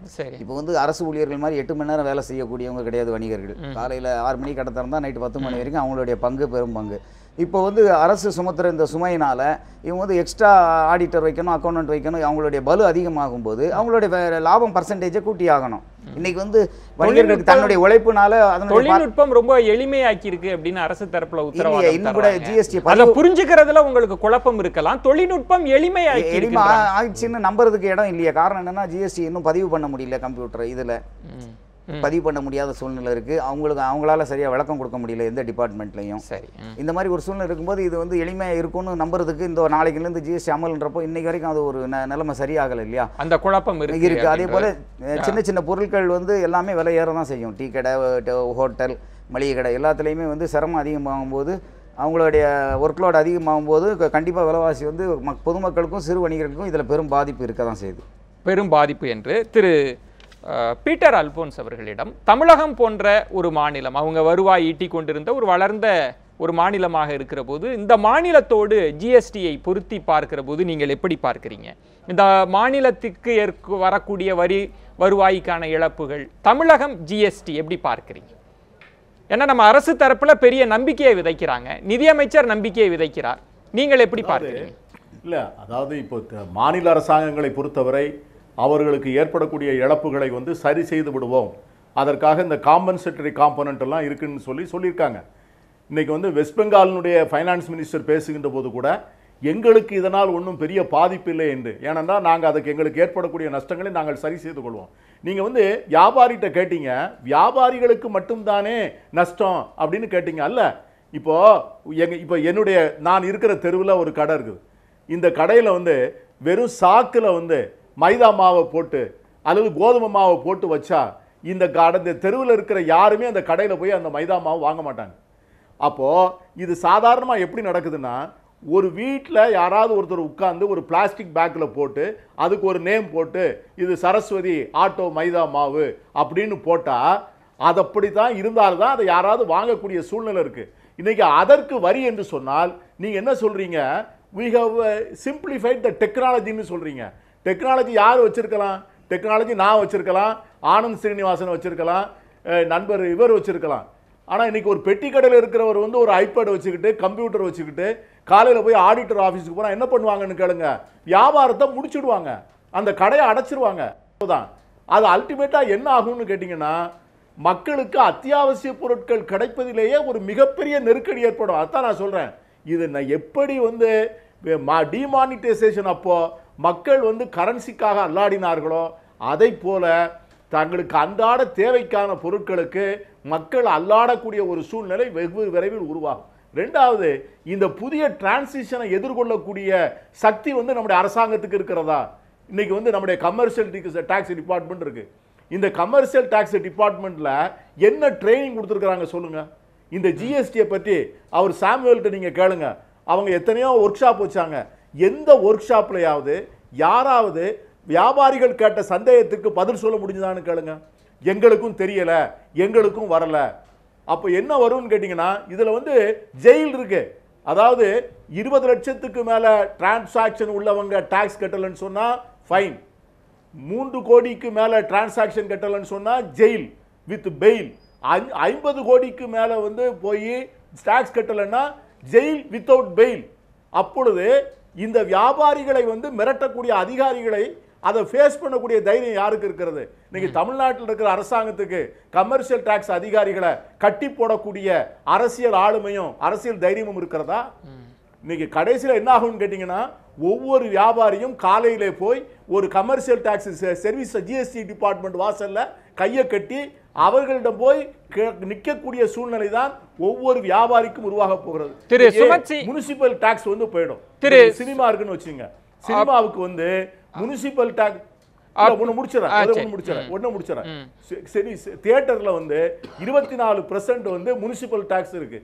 இப்போ வந்து அரசு ஊழியர்கள் மாதிரி 8 மணி நேரம் வேலை செய்யக்கூடியவங்க கிடையாது வணிகர்கள். காலையில் 6 மணிக்கு கடை திறந்தால் நைட்டு 10 மணி வரைக்கும் அவங்களுடைய பங்கு பெரும் பங்கு. இப்போ வந்து அரசு சுமத்துற இந்த சுமையினால் இவங்க வந்து எக்ஸ்ட்ரா ஆடிட்டர் வைக்கணும், அக்கௌண்டன்ட் வைக்கணும், அவங்களுடைய பலு அதிகமாகும் போது அவங்களுடைய லாபம் பர்சன்டேஜை கூட்டி ஆகணும். இன்னைக்கு வந்து வணிகர்களுக்கு தன்னுடைய உழைப்புனால தொழில்நுட்பம் ரொம்ப எளிமையாக்கி இருக்கு அப்படின்னு அரசு தரப்புல உத்தரவாதம். இன்னும் கூட ஜிஎஸ்டி புரிஞ்சுக்கிறதுல உங்களுக்கு குழப்பம் இருக்கலாம். தொழில்நுட்பம் எளிமையாக்கி ஆயிடுச்சுன்னு நம்புறதுக்கு இடம் இல்லையா? காரணம் என்னன்னா ஜிஎஸ்டி இன்னும் பதிவு பண்ண முடியல, கம்ப்யூட்டர் இதுல பதிவு பண்ண முடியாத சூழ்நிலை இருக்கு. அவங்களால சரியா விளக்கம் கொடுக்க முடியல எந்த டிபார்ட்மெண்ட்லையும். சரி, இந்த மாதிரி ஒரு சூழ்நிலை இருக்கும்போது இது வந்து எளிமையா இருக்கும்னு நம்புறதுக்கு இந்த நாளைக்குலேருந்து ஜிஎஸ்டி அமல்ன்றப்போ இன்னைக்கு வரைக்கும் அது ஒரு நிலைமை சரியாகல இல்லையா? அந்த குழப்பம் இருக்கு. அதே போல சின்ன சின்ன பொருட்கள் வந்து எல்லாமே விலை ஏற தான் செய்யும். டீ கடை, ஹோட்டல், மளிகை கடை எல்லாத்துலேயுமே வந்து சிரமம் அதிகமாகும் போது, அவங்களுடைய ஒர்க்லோட் அதிகமாகும் போது கண்டிப்பாக விலைவாசி வந்து பொதுமக்களுக்கும் சிறு வணிகர்களுக்கும் இதில் பெரும் பாதிப்பு இருக்க தான் செய்யுது. பெரும் பாதிப்பு என்று திரு பீட்டர் அல்போன்ஸ் அவர்களிடம், தமிழகம் போன்ற ஒரு மாநிலம், அவங்க வருவாய் ஈட்டிக் கொண்டிருந்த ஒரு வளர்ந்த ஒரு மாநிலமாக இருக்கிற போது, இந்த மாநிலத்தோடு ஜிஎஸ்டியை பொருத்தி பார்க்கிற போது நீங்கள் எப்படி பார்க்கிறீங்க? இந்த மாநிலத்துக்கு வரக்கூடிய வருவாய்க்கான இழப்புகள், தமிழகம் ஜிஎஸ்டி எப்படி பார்க்கிறீங்க? ஏன்னா நம்ம அரசு தரப்புல பெரிய நம்பிக்கையை விதைக்கிறாங்க, நிதியமைச்சர் நம்பிக்கையை விதைக்கிறார். நீங்கள் எப்படி பார்க்கிறீங்க? இல்லை, அதாவது இப்போ மாநில அரசாங்கங்களை பொறுத்தவரை அவர்களுக்கு ஏற்படக்கூடிய இழப்புகளை வந்து சரி செய்து விடுவோம், அதற்காக இந்த காம்பன்சேட்டரி காம்பனண்ட் எல்லாம் இருக்குன்னு சொல்லியிருக்காங்க. இன்னைக்கு வந்து வெஸ்ட் பெங்காலினுடைய ஃபைனான்ஸ் மினிஸ்டர் பேசுகின்ற போது கூட எங்களுக்கு இதனால் ஒன்றும் பெரிய பாதிப்பு இல்லை என்று, ஏனென்றால் நாங்கள் அதுக்கு எங்களுக்கு ஏற்படக்கூடிய நஷ்டங்களை நாங்கள் சரி செய்து கொள்வோம். நீங்கள் வந்து வியாபாரிகிட்ட கேட்டீங்க, வியாபாரிகளுக்கு மட்டும்தானே நஷ்டம் அப்படின்னு கேட்டீங்க. அல்ல, இப்போ என்னுடைய நான் இருக்கிற தெருவில் ஒரு கடை இருக்குது. இந்த கடையில் வந்து வெறும் சாக்கில் வந்து மைதா மாவை போட்டு அல்லது கோதுமை மாவை போட்டு வச்சா இந்த தெருவில் இருக்கிற யாருமே அந்த கடையில் போய் அந்த மைதா மாவு வாங்க மாட்டாங்க. அப்போது இது சாதாரணமாக எப்படி நடக்குதுன்னா, ஒரு வீட்டில் யாராவது ஒருத்தர் உட்கார்ந்து ஒரு பிளாஸ்டிக் பேக்கில் போட்டு அதுக்கு ஒரு நேம் போட்டு இது சரஸ்வதி ஆட்டோ மைதா மாவு அப்படின்னு போட்டால் அது அப்படி தான் இருந்தால்தான் அதை யாராவது வாங்கக்கூடிய சூழ்நிலை இருக்குது. இன்றைக்கி அதற்கு வரி என்று சொன்னால் நீங்கள் என்ன சொல்கிறீங்க? we have simplified the technologyன்னு சொல்கிறீங்க. டெக்னாலஜி யார் வச்சுருக்கலாம்? டெக்னாலஜி நான் வச்சுருக்கலாம், ஆனந்த் ஸ்ரீனிவாசன் வச்சுருக்கலாம், நண்பர் இவர் வச்சுருக்கலாம். ஆனால் இன்றைக்கி ஒரு பெட்டி கடையில் இருக்கிறவர் வந்து ஒரு ஐபேட் வச்சுக்கிட்டு கம்ப்யூட்டர் வச்சுக்கிட்டு காலையில் போய் ஆடிட்டர் ஆஃபீஸுக்கு போனால் என்ன பண்ணுவாங்கன்னு கேளுங்க, வியாபாரத்தை முடிச்சுடுவாங்க, அந்த கடையை அடைச்சிருவாங்க. அது அல்டிமேட்டாக என்ன ஆகும்னு கேட்டிங்கன்னா, மக்களுக்கு அத்தியாவசிய பொருட்கள் கிடைப்பதிலேயே ஒரு மிகப்பெரிய நெருக்கடி ஏற்படும். அதான் நான் சொல்கிறேன், இது நான் எப்படி வந்து டிமானிட்டைசேஷன் அப்போ மக்கள் வந்து கரன்சிக்காக அல்லாடினார்களோ அதை போல தங்களுக்கு அன்றாட தேவைக்கான பொருட்களுக்கு மக்கள் அல்லாடக்கூடிய ஒரு சூழ்நிலை வெகு விரைவில் உருவாகும். ரெண்டாவது, இந்த புதிய டிரான்சிஷனை எதிர்கொள்ளக்கூடிய சக்தி வந்து நம்முடைய அரசாங்கத்துக்கு இருக்கிறதா? இன்னைக்கு வந்து நம்முடைய கமர்ஷியல் டாக்ஸ் டிபார்ட்மெண்ட் இருக்கு. இந்த கமர்ஷியல் டாக்ஸ் டிபார்ட்மெண்ட்ல என்ன ட்ரைனிங் கொடுத்துருக்காங்க சொல்லுங்க? இந்த ஜிஎஸ்டியை பற்றி அவர் சாமுவேல்கிட்ட நீங்க கேளுங்க, அவங்க எத்தனையோ ஒர்க் ஷாப் வச்சாங்க. எந்த ஒர்க் ஷாப்லையாவது யாராவது வியாபாரிகள் கேட்ட சந்தேகத்துக்கு பதில் சொல்ல முடிஞ்சதான்னு கேளுங்க. எங்களுக்கும் தெரியல, எங்களுக்கும் வரல. அப்போ என்ன வரும்னு கேட்டிங்கன்னா, இதில் வந்து ஜெயில் இருக்கு. அதாவது 20 லட்சத்துக்கு மேலே டிரான்சாக்ஷன் உள்ளவங்க டாக்ஸ் கட்டலன்னு சொன்னால் ஃபைன், 3 கோடிக்கு மேலே டிரான்சாக்ஷன் கட்டலன்னு சொன்னால் ஜெயில் வித் பெயில், 50 கோடிக்கு மேலே வந்து போய் டாக்ஸ் கட்டலைன்னா ஜெயில் வித்தவுட் பெயில். அப்பொழுது இந்த வியாபாரிகளை வந்து மிரட்டக்கூடிய அதிகாரிகளை அதை ஃபேஸ் பண்ணக்கூடிய தைரியம் யாருக்கு இருக்கிறது? இன்னைக்கு தமிழ்நாட்டில் இருக்கிற அரசாங்கத்துக்கு கமர்ஷியல் டாக்ஸ் அதிகாரிகளை கட்டி போடக்கூடிய அரசியல் ஆளுமையும் அரசியல் தைரியமும் இருக்கிறதா? இன்னைக்கு கடைசியில் என்ன ஆகும்னு கேட்டிங்கன்னா, ஒவ்வொரு வியாபாரியும் காலையிலே போய் ஒரு commercial tax service GST department வாசல்ல கையை கட்டி அவர்களிடம் போய் நிற்கக்கூடிய சூழ்நிலை தான் ஒவ்வொரு வியாபாரிக்கும் உருவாக போகிறது. முனிசிபல் டாக்ஸ் வந்து போயிடும். சினிமா இருக்குன்னு வச்சுங்க, சினிமாவுக்கு வந்து முனிசிபல் டாக்ஸ் தியேட்டர்ல வந்து 24% வந்து முனிசிபல் டாக்ஸ் இருக்கு.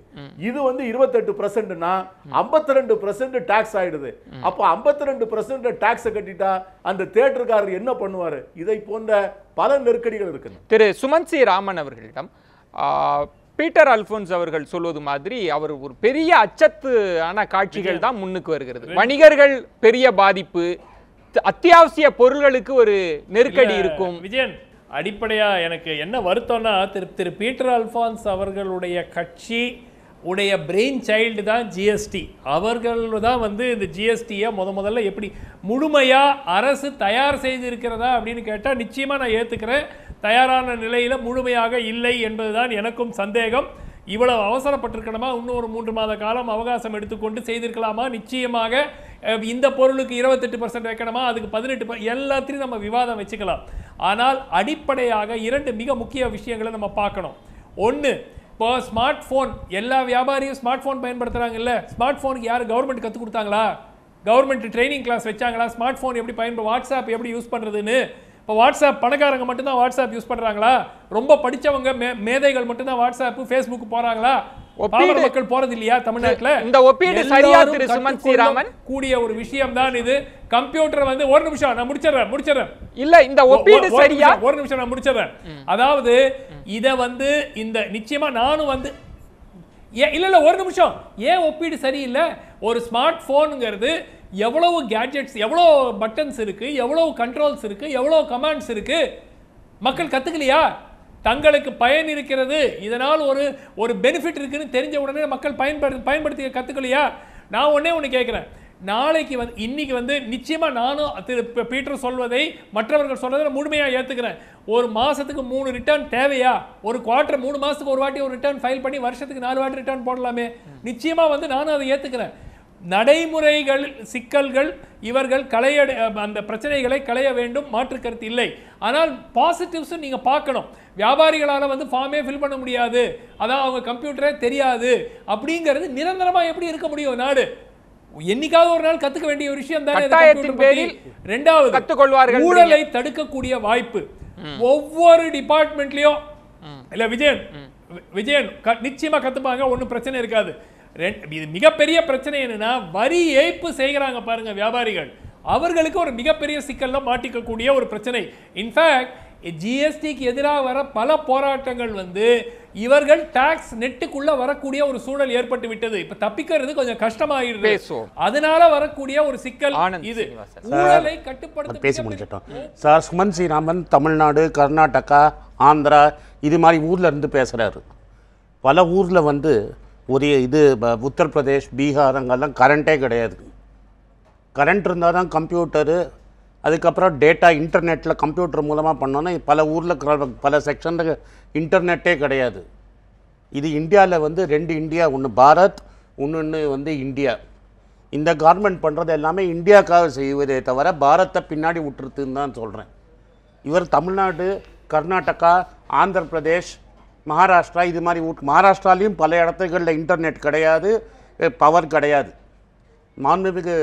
இது வந்து 28%னா 52% டாக்ஸ் ஆயிடுது. அப்ப 52% டாக்ஸ் கட்டிட்டா அந்த தியேட்டர்காரர் என்ன பண்ணுவாரு? இதை போன்ற பல நெருக்கடிகள் இருக்கு. திரு சுமன் சி ராமன் அவர்களிடம் பீட்டர் அல்போன்ஸ் அவர்கள் சொல்வது மாதிரி அவர் ஒரு பெரிய அச்சத்தான காட்சிகள் தான் முன்னுக்கு வருகிறது. வணிகர்கள் பெரிய பாதிப்பு, அத்தியாவசிய பொருள்களுக்கு ஒரு நெருக்கடி இருக்கும். விஜயன், அடிப்படையா எனக்கு என்ன வருத்தம்னா, திரு பீட்டர் அல்போன்ஸ் அவர்களுடைய கட்சி உடைய பிரெயின் சைல்டு தான் ஜிஎஸ்டி. அவர்கள் தான் வந்து இந்த ஜிஎஸ்டியை முதல்ல எப்படி முழுமையாக அரசு தயார் செய்திருக்கிறதா அப்படின்னு கேட்டால் நிச்சயமாக நான் ஏற்றுக்கிறேன். தயாரான நிலையில் முழுமையாக இல்லை என்பதுதான் எனக்கும் சந்தேகம். இவ்வளவு அவசரப்பட்டிருக்கணுமா? இன்னும் ஒரு 3 மாத காலம் அவகாசம் எடுத்துக்கொண்டு செய்திருக்கலாமா? நிச்சயமாக இந்த பொருளுக்கு 28% வைக்கணுமா, அதுக்கு 18%, எல்லாத்தையும் நம்ம விவாதம் வச்சுக்கலாம். ஆனால் அடிப்படையாக 2 மிக முக்கிய விஷயங்களை நம்ம பார்க்கணும். ஒன்று, இப்போ ஸ்மார்ட் ஃபோன், எல்லா வியாபாரியும் ஸ்மார்ட் ஃபோன் பயன்படுத்துகிறாங்கல்ல. ஸ்மார்ட் ஃபோனுக்கு யார் கவர்மெண்ட் கற்றுக் கொடுத்தாங்களா? கவர்மெண்ட் ட்ரைனிங் கிளாஸ் வச்சாங்களா? ஸ்மார்ட் ஃபோன் எப்படி வாட்ஸ்அப் எப்படி யூஸ் பண்ணுறதுன்னு? இப்போ வாட்ஸ்அப் பணக்காரங்க மட்டும்தான் வாட்ஸ்அப் யூஸ் பண்ணுறாங்களா? ரொம்ப படித்தவங்க மேதைகள் மட்டும்தான் வாட்ஸ்அப் ஃபேஸ்புக் போகிறாங்களா? மக்கள் போறது இல்லையா தமிழ்நாட்டில்? இந்த ஒப்பீடு சரியா திரு சுமன் சி ராமன்? கூடிய ஒரு விஷயம் தான் இது. கம்ப்யூட்டர் வந்து ஒரு நிமிஷம் நான் முடிச்சிடறேன். இல்ல, இந்த ஒப்பீடு சரியா? ஒரு நிமிஷம் நான் முடிச்சிடறேன். அதாவது இதை வந்து இந்த நிச்சயமா நானும் வந்து இல்ல ஒரு நிமிஷம், ஏன் ஒப்பீடு சரியில்லை? ஒரு ஸ்மார்ட் போனுங்கிறது எவ்வளவு கேட்ஜெட்ஸ், எவ்வளோ பட்டன்ஸ் இருக்கு, எவ்வளவு கண்ட்ரோல்ஸ் இருக்கு, எவ்வளோ கமாண்ட்ஸ் இருக்கு, மக்கள் கத்துக்கலையா? தங்களுக்கு பயன் இருக்கிறது, இதனால் ஒரு பெனிஃபிட் இருக்குன்னு தெரிஞ்ச உடனே மக்கள் பயன்படுத்தி கத்துக்கலையா? நான் ஒண்ணு கேட்கிறேன். நாளைக்கு இன்னைக்கு நிச்சயமா நானும் திரு பீட்டர் சொல்வதை மற்றவர்கள் சொல்வதை முழுமையா ஏத்துக்கிறேன். ஒரு மாசத்துக்கு 3 ரிட்டர்ன் தேவையா? ஒரு குவார்டர் 3 மாசத்துக்கு ஒரு வாட்டி ஒரு ரிட்டர்ன் ஃபைல் பண்ணி வருஷத்துக்கு 4 வாட்டி ரிட்டர்ன் போடலாமே. நிச்சயமா நானும் அதை ஏத்துக்கிறேன். நடைமுறைகள் சிக்கல்கள் இவர்கள் அந்த பிரச்சனைகளை களைய வேண்டும், மாற்று கருத்து இல்லை. ஆனால் பாசிட்டிவ்ஸ் நீங்க பார்க்கணும். வியாபாரிகளால ஃபார்மே ஃபில் பண்ண முடியாது, அதான் அவங்க கம்ப்யூட்டரே தெரியாது அப்படிங்கிறது நிரந்தரமா எப்படி இருக்க முடியும்? நாடு என்னைக்காவது ஒரு நாள் கத்துக்க வேண்டிய ஒரு விஷயம் தானே. இரண்டாவது, கற்றுக்கொள்வார்கள். ஊழலை தடுக்கக்கூடிய வாய்ப்பு ஒவ்வொரு டிபார்ட்மெண்ட்லயும் இல்ல விஜயன் நிச்சயமா கத்துப்பாங்க, ஒன்றும் பிரச்சனை இருக்காது. இது மிகப்பெரிய பிரச்சனை என்னன்னா, வரி ஏய்ப்பு செய்கிறாங்க பாருங்க வியாபாரிகள், அவர்களுக்கு ஒரு மிகப்பெரிய சிக்கல்ல மாட்டிக்கக்கூடிய ஒரு பிரச்சனை. இன்ஃபேக்ட் ஜிஎஸ்டிக்கு எதிராக வர பல போராட்டங்கள் இவர்கள் டாக்ஸ் நெட்டுக்குள்ள வரக்கூடிய ஒரு சூழல் ஏற்பட்டு விட்டது. இப்ப தப்பிக்கிறது கொஞ்சம் கஷ்டமாயிடுது. அதனால வரக்கூடிய ஒரு சிக்கல் இது. ஊழலை கட்டுப்படுத்த பேசி முடிச்சிட்டோம் சார். சுமன் ஸ்ரீராமன் தமிழ்நாடு, கர்நாடகா, ஆந்திரா இது மாதிரி ஊர்ல இருந்து பேசுறாரு. பல ஊர்ல ஒரு இது உத்தரப்பிரதேஷ், பீகார் அங்கெல்லாம் கரண்ட்டே கிடையாது. கரண்ட் இருந்தால் தான் கம்ப்யூட்டரு, அதுக்கப்புறம் டேட்டா இன்டர்நெட்டில் கம்ப்யூட்டர் மூலமாக பண்ணோன்னா பல ஊரில் பல செக்ஷனில் இன்டர்நெட்டே கிடையாது. இது இந்தியாவில் 2 இந்தியா, ஒன்று பாரத், இன்னொன்று இந்தியா. இந்த கவர்மெண்ட் பண்ணுறது எல்லாமே இந்தியாவுக்காக செய்வதே தவிர பாரத்தை பின்னாடி விட்டுருதுன்னு தான் சொல்கிறேன். இவர் தமிழ்நாடு, கர்நாடகா, ஆந்திர பிரதேஷ், மகாராஷ்டிரா இது மாதிரி மகாராஷ்டிராலையும் பல இடத்துகளில் இன்டர்நெட் கிடையாது, பவர் கிடையாது. மாண்புமிகு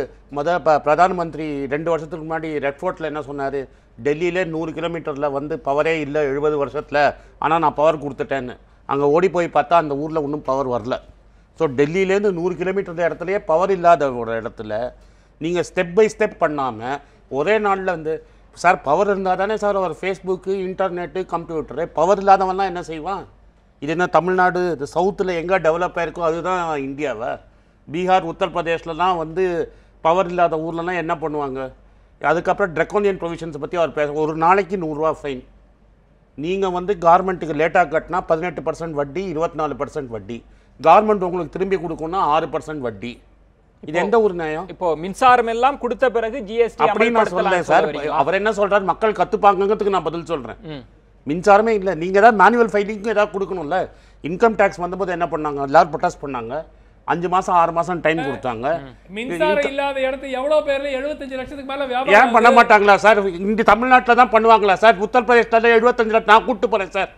பிரதான மந்திரி 2 வருஷத்துக்கு முன்னாடி ரெட் ஃபோர்ட்டில் என்ன சொன்னார்? டெல்லியிலே 100 கிலோமீட்டரில் பவரே இல்லை 70 வருஷத்தில், ஆனால் நான் பவர் கொடுத்துட்டேன்னு. அங்கே ஓடி போய் பார்த்தா அந்த ஊரில் ஒன்றும் பவர் வரல. ஸோ டெல்லியிலேருந்து 100 கிலோமீட்டர் இடத்துலையே பவர் இல்லாத ஒரு இடத்துல நீங்கள் ஸ்டெப் பை ஸ்டெப் பண்ணாமல் ஒரே நாளில் சார் பவர் இருந்தால் தானே சார் ஒரு ஃபேஸ்புக்கு, இன்டர்நெட்டு, கம்ப்யூட்டரு. பவர் இல்லாதவன்லாம் என்ன செய்வான்? இது என்ன தமிழ்நாடு சவுத்தில் எங்கே டெவலப் ஆகிருக்கோ அதுதான் இந்தியாவை? பீகார், உத்தரப்பிரதேஷ்லலாம் பவர் இல்லாத ஊர்லலாம் என்ன பண்ணுவாங்க? அதுக்கப்புறம் ட்ரெக்கோனியன் ப்ரொவிஷன்ஸை பற்றி அவர் ஒரு நாளைக்கு 100 ரூபா ஃபைன். நீங்கள் கவர்மெண்ட்டுக்கு லேட்டாக கட்டினா 18% வட்டி, 24% வட்டி. கவர்மெண்ட் உங்களுக்கு திரும்பி கொடுக்கணும்னா 6% வட்டி. இது எந்த ஒரு நியாயம்? இப்போ மின்சாரம் எல்லாம் கொடுத்த பிறகு ஜிஎஸ்டி அப்படின்னு நான் சொல்றேன் சார். அவர் என்ன சொல்றாரு? மக்கள் கத்துப்பாங்கிறதுக்கு நான் பதில் சொல்றேன். மின்சாரமே இல்லை, நீங்க ஏதாவது மேனுவல் ஃபைலிங்க்கு ஏதாவது கொடுக்கணும்ல. இன்கம் டேக்ஸ் வந்தபோது என்ன பண்ணாங்க? எல்லாரும் ப்ரொடெஸ்ட் பண்ணாங்க. 5 மாசம் 6 மாசம் டைம் கொடுத்தாங்க. மின்சாரம் இல்லாத இடத்துல எவ்வளவு பேர்ல 75 லட்சத்துக்கு மேல வியாபாரம் ஏன் பண்ண மாட்டாங்களா சார்? இந்த தமிழ்நாட்டுல தான் பண்ணுவாங்களா சார்? உத்தரப்பிரதேஷ்ல 75 லட்சம் நான் கூட்டு போறேன் சார்.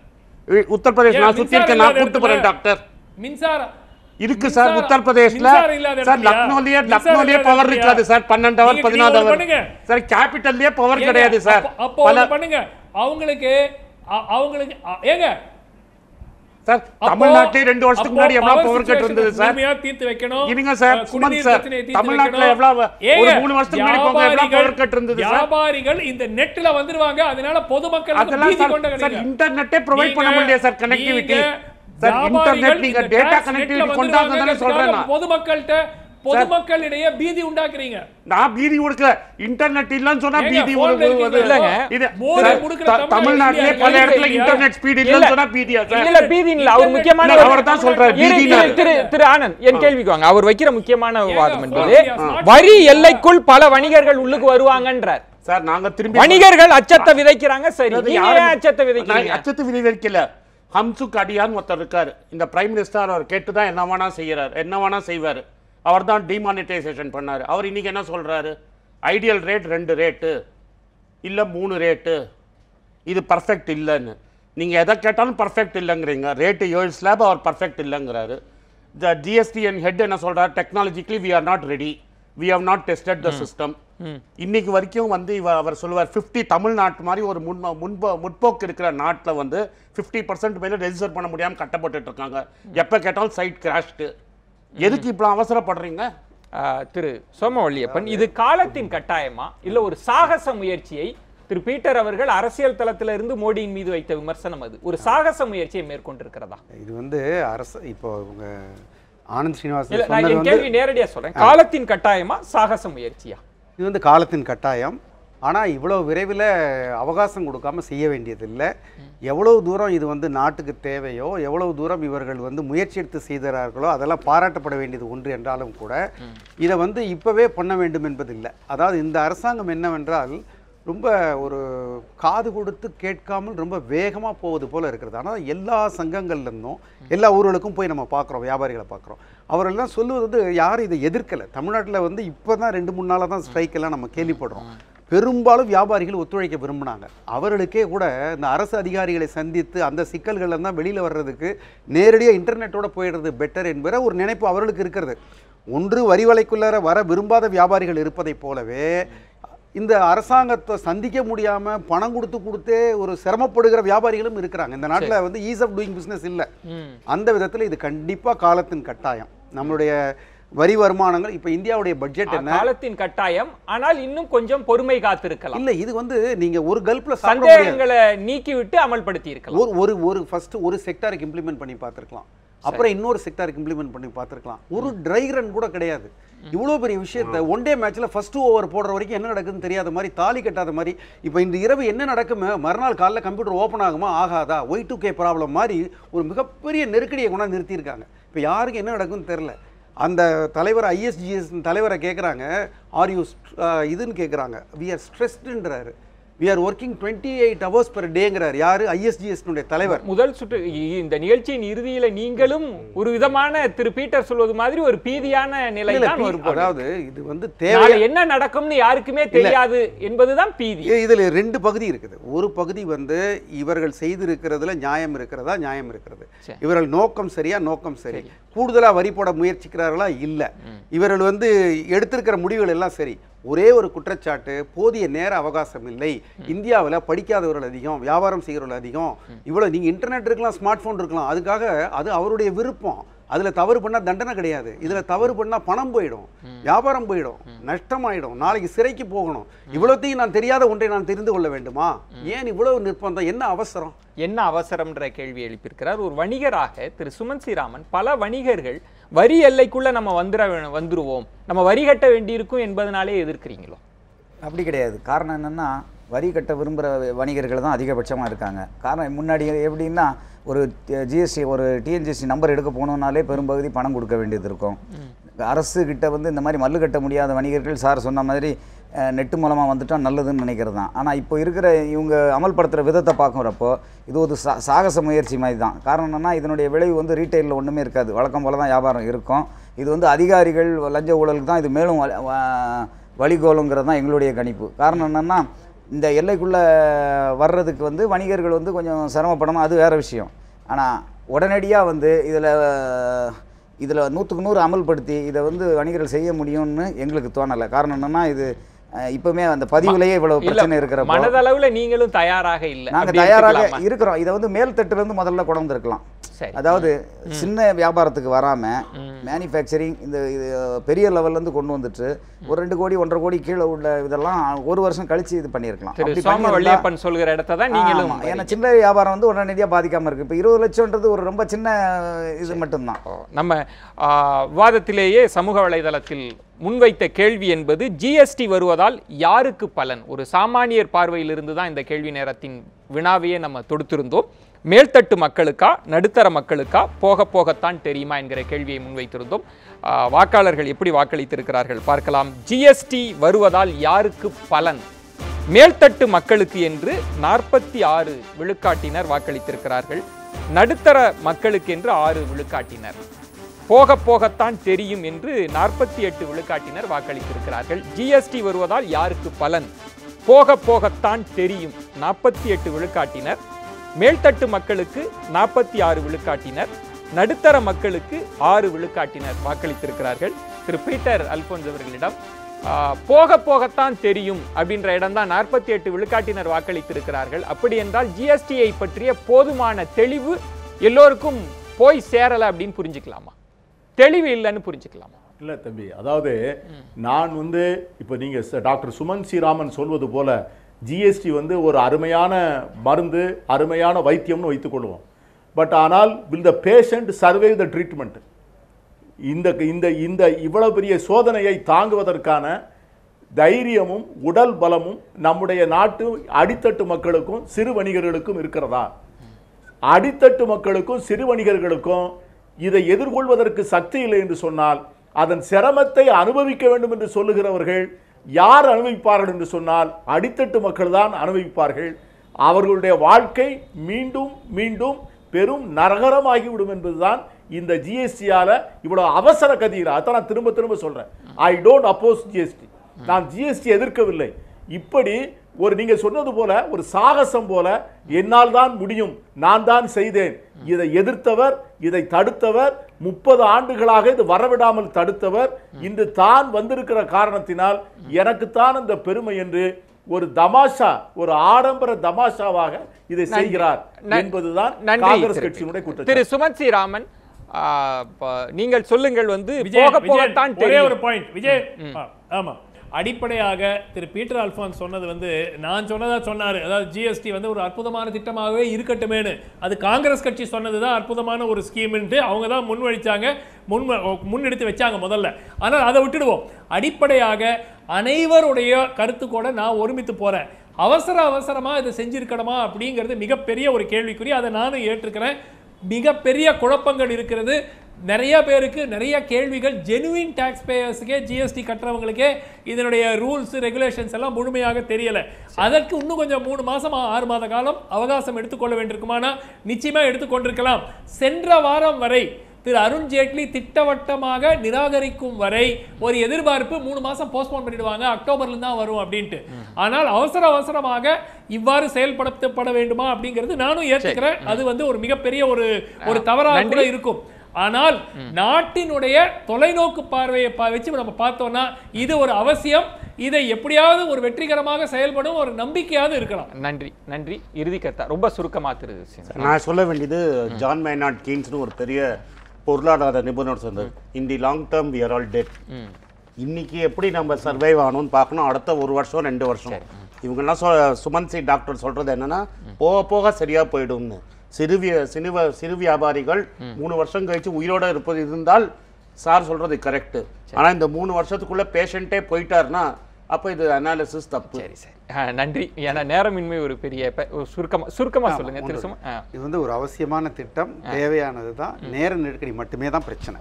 உத்தரப்பிரதேஷ் நான் சுத்தி இருக்கேன், நான் கூட்டு போறேன் டாக்டர். மின்சாரம் இருக்கு சார் உத்தரப்பிரதேஷ்ல. சார் லக்னோலயே பவர் இருக்காது சார். 12 hour 14 hour sir. கேபிட்டல்லயே பவர் கிடையாது சார். அப்போ பண்ணுங்க அவங்களுக்கு ஏங்க சார் தமிழ்நாட்டிலே 2 வருஷத்துக்கு முன்னாடி எவ்வளவு பவர் கட் இருந்தது சார்? தீர்த்து வைக்கணும். இருங்க சார், சுமன் சார், தமிழ்நாட்டிலே எவ்வளவு ஒரு 3 வருஷத்துக்கு முன்னாடி பவர் கட் இருந்தது சார்? வியாபாரிகள் இந்த நெட்ல வந்துருவாங்க, அதனால பொதுமக்களுக்கு பீதி கொண்டங்க. சார் இன்டர்நெட்டே ப்ரொவைட் பண்ண முடியல சார், கனெக்டிவிட்டி சார். இன்டர்நெட் நீங்க டேட்டா கனெக்டிவிட்டி கொண்டாங்கன்னு சொல்றேன் நான். பொதுமக்களிடையே பீதி உண்டாக்குறீங்க. நான் பீதி கொடுக்கல. இன்டர்நெட் இல்லன்னு சொன்னா பீதி வருது இல்லங்க. இது தமிழ்நாட்டிலே பல இடத்துல இன்டர்நெட் ஸ்பீட் இல்லன்னு சொன்னா பீதியா சார்? இல்ல பீதி இல்ல. அவர் முக்கியமான அவர் தான் சொல்றாரு பீதினா. திரு ஆனந்த் என் கேள்விக்கு வாங்க. அவர் வைக்கிற முக்கியமான விவாதம் என்பது வரி எல்லைக்குள் பல வணிகர்கள் உள்ளுக்கு வருவாங்கன்றார் சார். நாங்க திரும்பி வணிகர்கள் அச்சத்தை விதைக்கிறாங்க. சரி, நீங்க ஏன் அச்சத்தை விதைக்கிறீங்க? அச்சத்தை விதைக்கல. ஹம்சுக் அடியான் ஒருத்தர் இருக்காரு. இந்த பிரைம் மினிஸ்டர் அவர் கேட்டுதான் என்ன வேணா செய்யறாரு, என்ன வேணா செய்வாரு. அவர் தான் டிமானிட்டைசேஷன் பண்ணாரு. அவர் இன்னைக்கு என்ன சொல்றாரு? ஐடியல் ரேட் 2 ரேட்டு இல்ல 3 ரேட்டு, இது பர்ஃபெக்ட் இல்லைன்னு. நீங்க எதை கேட்டாலும் பர்ஃபெக்ட் இல்லைங்கிறீங்க. ரேட்டு 7 ஸ்லாப், அவர் பர்ஃபெக்ட் இல்லைங்கிறாரு. த ஜிஎஸ்டிஎன் ஹெட் என்ன சொல்றாரு? Technologically we are not ready, we have not tested the system. இன்னைக்கு வரைக்கும் அவர் சொல்லுவார் 50 தமிழ்நாட்டு மாதிரி ஒரு முற்போக்கு இருக்கிற நாட்டில் 50% மேலே ரெஜிஸ்டர் பண்ண முடியாமல் கட்டப்பட்டு இருக்காங்க. எப்போ கேட்டாலும் சைட் கிராஷ்டு. எதுக்கு இப்போ அவசரப்படுறீங்க? திரு சோமவள்ளியப்பன், இது காலத்தின் கட்டாயமா இல்ல ஒரு சாகச முயற்சியை திரு பீட்டர் அவர்கள் அரசியல் தளத்துல இருந்து மோடியின் மீது வைத்த விமர்சனம் அது ஒரு சாகச முயற்சியை மேற்கொண்டிருக்கிறதா? இது அரசு இப்போ உங்க ஆனந்த் ஸ்ரீனிவாசன் கேள்வி நேரடியா சொல்றேன். காலத்தின் கட்டாயமா சாகச முயற்சியா? இது காலத்தின் கட்டாயம். ஆனால் இவ்வளோ விரைவில் அவகாசம் கொடுக்காம செய்ய வேண்டியதில்லை. எவ்வளவு தூரம் இது வந்து நாட்டுக்கு தேவையோ, எவ்வளவு தூரம் இவர்கள் வந்து முயற்சி எடுத்து செய்தார்களோ அதெல்லாம் பாராட்டப்பட வேண்டியது ஒன்று என்றாலும் கூட இதை வந்து இப்போவே பண்ண வேண்டும் என்பதில்லை. அதாவது இந்த அரசாங்கம் என்னவென்றால் ரொம்ப ஒரு காது கொடுத்து கேட்காமல் ரொம்ப வேகமாக போவது போல் இருக்கிறது. ஆனால் எல்லா சங்கங்கள்லேருந்தும் எல்லா ஊர்களுக்கும் போய் நம்ம பார்க்குறோம், வியாபாரிகளை பார்க்குறோம். அவரெல்லாம் சொல்லுவது வந்து யாரும் இதை எதிர்க்கலை. தமிழ்நாட்டில் வந்து இப்போ தான் 2-3 நாளாக தான் ஸ்ட்ரைக் எல்லாம் நம்ம கேள்விப்படுறோம். பெரும்பாலும் வியாபாரிகள் ஒத்துழைக்க விரும்பினாங்க. அவர்களுக்கே கூட இந்த அரசு அதிகாரிகளை சந்தித்து அந்த சிக்கல்கள் தான் வெளியில் வர்றதுக்கு நேரடியாக இன்டர்நெட்டோட போயிடுறது பெட்டர் என்கிற ஒரு நினைப்பு அவர்களுக்கு இருக்கிறது. ஒன்று வரிவலைக்குள்ளார வர விரும்பாத வியாபாரிகள் இருப்பதை போலவே இந்த அரசாங்கத்தை சந்திக்க முடியாமல் பணம் கொடுத்தே ஒரு சிரமப்படுகிற வியாபாரிகளும் இருக்கிறாங்க. இந்த நாட்டில் வந்து ஈஸ் ஆஃப் டூயிங் பிஸ்னஸ் இல்லை. அந்த விதத்தில் இது கண்டிப்பாக காலத்தின் கட்டாயம். நம்மளுடைய வரி வருமானங்கள் இப்போ இந்தியாவுடைய பட்ஜெட் என்ன காலத்தின் கட்டாயம், ஆனால் இன்னும் கொஞ்சம் பொறுமை காத்திருக்கலாம். இல்லை, இது வந்து நீங்க ஒரு கல்ப்ல சந்தேகங்களை நீக்கிவிட்டு அமல்படுத்தி இருக்கலாம். ஒரு ஃபர்ஸ்ட் ஒரு செக்டாருக்கு இம்ப்ளிமெண்ட் பண்ணி பார்த்துருக்கலாம், அப்புறம் இன்னொரு செக்டாருக்கு இம்ப்ளிமெண்ட் பண்ணி பார்த்துருக்கலாம். ஒரு ட்ரை ரன் கூட கிடையாது. இவ்வளோ பெரிய விஷயத்தை ஒன் டே மேட்ச்ல ஃபர்ஸ்ட் ஓவர் போடுற வரைக்கும் என்ன நடக்குதுன்னு தெரியாத மாதிரி, தாலி கட்டாத மாதிரி. இப்போ இந்த இரவு என்ன நடக்குமே, மறுநாள் காலைல கம்ப்யூட்டர் ஓப்பன் ஆகுமா ஆகாதா, Y2K ப்ராப்ளம் மாதிரி ஒரு மிகப்பெரிய நெருக்கடியை கொண்டாந்து நிறுத்தியிருக்காங்க. இப்போ யாருக்கு என்ன நடக்குன்னு தெரில. அந்த தலைவர் ISGS தலைவரை கேட்குறாங்க, ஆர் யூ இதுன்னு கேட்குறாங்க. வி ஆர் ஸ்ட்ரெஸ்டுன்றாரு. we are working 28 hours per dayங்கிறார். யாரு? ISGS தலைவர். முதல் சுற்று இந்த நிகழ்ச்சியின் இறுதியில நீங்களும் ஒரு விதமான திரு பீட்டர் சொல்வது மாதிரி ஒரு பீதியான நிலை தான் வரும். அதாவது இது வந்து தேவை என்ன நடக்கும்னு யாருக்குமே தெரியாது என்பதுதான் பீதி. இதுல 2 பகுதி இருக்குது. ஒரு பகுதி வந்து இவர்கள் செய்திருக்கிறதுல நியாயம் இருக்கிறதா, நியாயம் இருக்கிறது. இவர்கள் நோக்கம் சரியா, நோக்கம் சரி. கூடுதலா வரி போட முயற்சிக்கிறார்களா இல்ல. இவர்கள் வந்து எடுத்திருக்கிற முடிவுகள் எல்லாம் சரி. ஒரே ஒரு குற்றச்சாட்டு, போதிய நேர அவகாசம் இல்லை. இந்தியாவில் படிக்காதவர்கள் அதிகம், வியாபாரம் செய்கிறவர்கள் அதிகம். இவ்வளோ நீங்கள் இன்டர்நெட் இருக்கலாம், ஸ்மார்ட் ஃபோன் இருக்கலாம், அதுக்காக அது அவருடைய விருப்பம். அதில் தவறு பண்ணால் தண்டனை கிடையாது. இதில் தவறு பண்ணால் பணம் போயிடும், வியாபாரம் போயிடும், நஷ்டமாயிடும், நாளைக்கு சிறைக்கு போகணும். இவ்வளோத்தையும் நான் தெரியாத ஒன்றை நான் தெரிந்து கொள்ள வேண்டுமா? ஏன் இவ்வளவு நிர்பந்தம்? என்ன அவசரம்? என்ன அவசரம்ன்ற கேள்வி எழுப்பியிருக்கிறார். ஒரு வணிகராக திரு சுமன் ஸ்ரீராமன், பல வணிகர்கள் வரி எல்லைக்குள்ள நம்ம வந்துருவோம், நம்ம வரி கட்ட வேண்டியிருக்கும் என்பதனாலே எதிர்க்கிறீங்களோ? அப்படி கிடையாது. காரணம் என்னென்னா, வரி கட்ட விரும்புகிற வணிகர்கள் தான் அதிகபட்சமாக இருக்காங்க. காரணம் முன்னாடி எப்படின்னா, ஒரு ஜிஎஸ்டி ஒரு டிஎன்ஜிஎஸ்டி நம்பர் எடுக்க போனோம்னாலே பெரும்பகுதி பணம் கொடுக்க வேண்டியது இருக்கும். அரசு கிட்ட வந்து இந்த மாதிரி மல்லு கட்ட முடியாத வணிகர்கள் சார் சொன்ன மாதிரி நெட்டு மூலமாக வந்துட்டால் நல்லதுன்னு நினைக்கிறது தான். ஆனால் இப்போ இருக்கிற இவங்க அமல்படுத்துகிற விதத்தை பார்க்குறப்போ இது ஒரு சாகச முயற்சி மாதிரி தான். காரணம் என்னென்னா, இதனுடைய விளைவு வந்து ரீட்டைலில் ஒன்றுமே இருக்காது, வழக்கம் போல தான் வியாபாரம் இருக்கும். இது வந்து அதிகாரிகள் லஞ்ச ஊழலுக்கு தான் இது மேலும் வழிகோலுங்கிறது தான் எங்களுடைய கணிப்பு. காரணம் என்னென்னா, இந்த எல்லைக்குள்ளே வர்றதுக்கு வந்து வணிகர்கள் வந்து கொஞ்சம் சிரமப்படணும், அது வேறு விஷயம். ஆனால் உடனடியாக வந்து இதில் 100க்கு 100 அமல்படுத்தி இதை வந்து வணிகர்கள் செய்ய முடியும்னு எங்களுக்கு தோணலை. காரணம் என்னென்னா, இது இப்பவுமே அந்த பதிவுலயே இவ்வளவு பிரச்சனை இருக்கிற மனதளவுல நீங்களும் தயாராக இல்லை. நாங்கள் தயாராக இருக்கிறோம். இதை வந்து மேல்தட்டிலிருந்து முதல்ல கொண்டு வந்திருக்கலாம். அதாவது சின்ன வியாபாரத்துக்கு வராம மேனுஃபேக்சரிங் இந்த பெரிய லெவல்ல இருந்து கொண்டு வந்துட்டு ஒரு 2 கோடி 1.5 கோடி கீழே உள்ள இதெல்லாம் ஒரு வருஷம் கழிச்சு இது பண்ணியிருக்கலாம். சொல்கிற இடத்தை தான் நீங்களும். ஏன்னா சின்ன வியாபாரம் வந்து உடனடியாக பாதிக்காம இருக்கு. இப்போ 20 லட்சம்ன்றது ஒரு ரொம்ப சின்ன இது மட்டும்தான். நம்ம விவாதத்திலேயே சமூக வலைதளத்தில் முன்வைத்த கேள்வி என்பது ஜிஎஸ்டி வருவதால் யாருக்கு பலன்? ஒரு சாமானியர் பார்வையிலிருந்து தான் இந்த கேள்வி நேரத்தின் வினாவையே நம்ம தொடுத்திருந்தோம். மேல்தட்டு மக்களுக்கா, நடுத்தர மக்களுக்கா, போக போகத்தான் தெரியுமா என்கிற கேள்வியை முன்வைத்திருந்தோம். வாக்காளர்கள் எப்படி வாக்களித்திருக்கிறார்கள் பார்க்கலாம். ஜிஎஸ்டி வருவதால் யாருக்கு பலன்? மேல்தட்டு மக்களுக்கு என்று 46 விழுக்காட்டினர் வாக்களித்திருக்கிறார்கள். நடுத்தர மக்களுக்கு என்று 6 விழுக்காட்டினர். போக போகத்தான் தெரியும் என்று 48 விழுக்காட்டினர் வாக்களித்திருக்கிறார்கள். ஜிஎஸ்டி வருவதால் யாருக்கு பலன்? போக போகத்தான் தெரியும் 48 விழுக்காட்டினர். மேல்தட்டு மக்களுக்கு 46 விழுக்காட்டினர். நடுத்தர மக்களுக்கு 6 விழுக்காட்டினர் வாக்களித்திருக்கிறார்கள். திரு பீட்டர் அல்போன்ஸ் அவர்களிடம் போக போகத்தான் தெரியும் அப்படின்ற இடம் தான் 48 விழுக்காட்டினர் வாக்களித்திருக்கிறார்கள். அப்படி என்றால் ஜிஎஸ்டியை பற்றிய போதுமான தெளிவு எல்லோருக்கும் போய் சேரல அப்படின்னு புரிஞ்சுக்கலாமா? தெளிவு இல்லைன்னு புரிஞ்சுக்கலாமா? இல்லை தம்பி, அதாவது நான் வந்து இப்போ நீங்கள் டாக்டர் சுமன் ஸ்ரீராமன் சொல்வது போல ஜிஎஸ்டி வந்து ஒரு அருமையான மருந்து, அருமையான வைத்தியம்னு வைத்துக்கொள்வோம். பட் ஆனால் will the patient survey the treatment? இந்த இந்த இந்த இவ்வளவு பெரிய சோதனையை தாங்குவதற்கான தைரியமும் உடல் பலமும் நம்முடைய நாட்டு அடித்தட்டு மக்களுக்கும் சிறு வணிகர்களுக்கும் இருக்கிறதா? அடித்தட்டு மக்களுக்கும் சிறு வணிகர்களுக்கும் இதை எதிர்கொள்வதற்கு சக்தி இல்லை என்று சொன்னால் அதன் சிரமத்தை அனுபவிக்க வேண்டும் என்று சொல்லுகிறவர்கள் யார் அனுபவிப்பார்கள் என்று சொன்னால் அடித்தட்டு மக்கள் தான் அனுபவிப்பார்கள். அவர்களுடைய வாழ்க்கை மீண்டும் மீண்டும் பெரும் நரகரமாகிவிடும் என்பதுதான் இந்த ஜிஎஸ்டியால இவ்வளவு அவசர கதியில். அதான் நான் திரும்ப திரும்ப சொல்றேன், ஐ டோன்ட் அப்போஸ் ஜிஎஸ்டி. நான் ஜிஎஸ்டி எதிர்க்கவில்லை. இப்படி ஒரு நீங்க சொன்னது போல ஒரு சாகசம் போல என்னால் தான் முடியும், நான் தான் செய்தேன், இதை எதிர்த்தவர், இதை தடுத்தவர், 30 ஆண்டுகளாக இது வரவிடாமல் தடுத்தவர், இன்று தான் வந்திருக்கிற காரணத்தினால் எனக்குத்தான் அந்த பெருமை என்று ஒரு தமாஷா, ஒரு ஆடம்பர தமாஷாவாக இதை செய்கிறார் என்பதுதான் காங்கிரஸ் கட்சியினுடைய குற்றம். திரு சுமன் சி ராமன், நீங்கள் சொல்லுங்கள். ஒரே ஒரு பாயிண்ட் விஜய். ஆமா, அடிப்படையாக திரு பீட்டர் அல்ஃபான்ஸ் சொன்னது நான் சொன்னதா சொன்னாரு. அதாவது ஜிஎஸ்டி ஒரு அற்புதமான திட்டமாகவே இருக்கட்டுமேனு. அது காங்கிரஸ் கட்சி சொன்னதுதான் அற்புதமான ஒரு ஸ்கீம்ன்ட்டு அவங்க தான் முன்னெடுத்து வச்சாங்க முதல்ல. ஆனால் அதை விட்டுடுவோம். அடிப்படையாக அனைவருடைய கருத்து கூட நான் ஒருமித்து போறேன். அவசரமா இதை செஞ்சிருக்கணுமா அப்படிங்கிறது மிகப்பெரிய ஒரு கேள்விக்குறி. அதை நானும் ஏற்றுக்கிறேன். மிகப்பெரிய குழப்பங்கள் இருக்கிறது. நிறைய பேருக்கு நிறைய கேள்விகள். ஜெனுவின் டாக்ஸ் பேயர்ஸுக்கே, ஜிஎஸ்டி கட்டுறவங்களுக்கே இதனுடைய ரூல்ஸ் ரெகுலேஷன்ஸ் எல்லாம் முழுமையாக தெரியல. அதற்கு இன்னும் கொஞ்சம் 3 மாதம் 6 மாத காலம் அவகாசம் எடுத்துக்கொள்ள வேண்டியிருக்குமானா நிச்சயமா எடுத்துக்கொண்டிருக்கலாம். சென்ற வாரம் வரை திரு அருண் ஜேட்லி திட்டவட்டமாக நிராகரிக்கும் வரை ஒரு எதிர்பார்ப்பு 3 மாசம் போஸ்ட்போன் பண்ணிடுவாங்க, அக்டோபர்ல தான் வரும் அப்படின்ட்டு. ஆனால் அவசரமாக இவ்வாறு செயல்படுத்தப்பட வேண்டுமா அப்படிங்கிறது நானும் ஏற்றுக்கிறேன். அது ஒரு மிகப்பெரிய ஒரு தவறாக கூட இருக்கும். ஆனால் நாட்டினுடைய தொலைநோக்கு பார்வையை வச்சு நம்ம பார்த்தோம்னா இது ஒரு அவசியம். இதை எப்படியாவது ஒரு வெற்றிகரமாக செயல்படும் ஒரு நம்பிக்கையாவது இருக்கலாம். நன்றி. இறுதி கருத்தா ரொம்ப சுருக்கமா திரு. நான் சொல்ல வேண்டியது ஜான் மைனார்ட் கீன்ஸ்னு ஒரு பெரிய பொருளாதார நிபுணர் சொன்னது, in the long term we are all dead. இன்னைக்கு எப்படி நம்ம சர்வைவ் ஆகணும்னு பார்க்கணும். அடுத்த 1 வருஷம் 2 வருஷம் இவங்கெல்லாம் சுமன் சி டாக்டர் சொல்றது என்னன்னா போக போக சரியா போயிடும்னு. சிறு வியாபாரிகள் 3 வருஷம் கழிச்சு உயிரோட இருப்பது இருந்தால் சார் சொல்றது கரெக்ட். ஆனா இந்த 3 வருஷத்துக்குள்ள பேஷண்டே போயிட்டாருன்னா அப்ப இது அனாலிசிஸ் தப்பு. சரி நன்றி. ஏன்னா நேரமின்மை ஒரு பெரிய சுருக்கமா சொல்லுங்க திரு சுமன். இது ஒரு அவசியமான திட்டம், தேவையானது தான். நேர நெருக்கடி மட்டுமே தான் பிரச்சனை.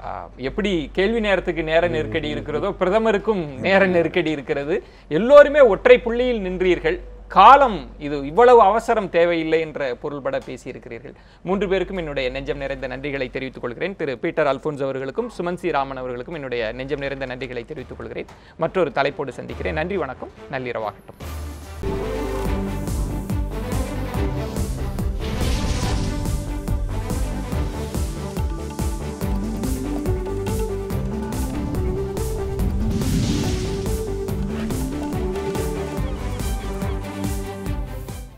எப்படி கேள்வி நேரத்துக்கு நேர நெருக்கடி இருக்கிறதோ பிரதமருக்கும் நேர நெருக்கடி இருக்கிறது. எல்லோருமே ஒற்றை புள்ளியில் நின்றீர்கள். காலம் இது இவ்வளவு அவசரம் தேவையில்லை என்ற பொருள்பட பேசியிருக்கிறீர்கள். 3 பேருக்கும் என்னுடைய நெஞ்சம் நிறைந்த நன்றிகளை தெரிவித்துக் கொள்கிறேன். திரு பீட்டர் அல்ஃபோன்ஸ் அவர்களுக்கும் சுமன் சி ராமன் அவர்களுக்கும் என்னுடைய நெஞ்சம் நிறைந்த நன்றிகளை தெரிவித்துக் கொள்கிறேன். மற்றொரு தலைப்போடு சந்திக்கிறேன். நன்றி, வணக்கம், நள்ளிரவாகட்டும்.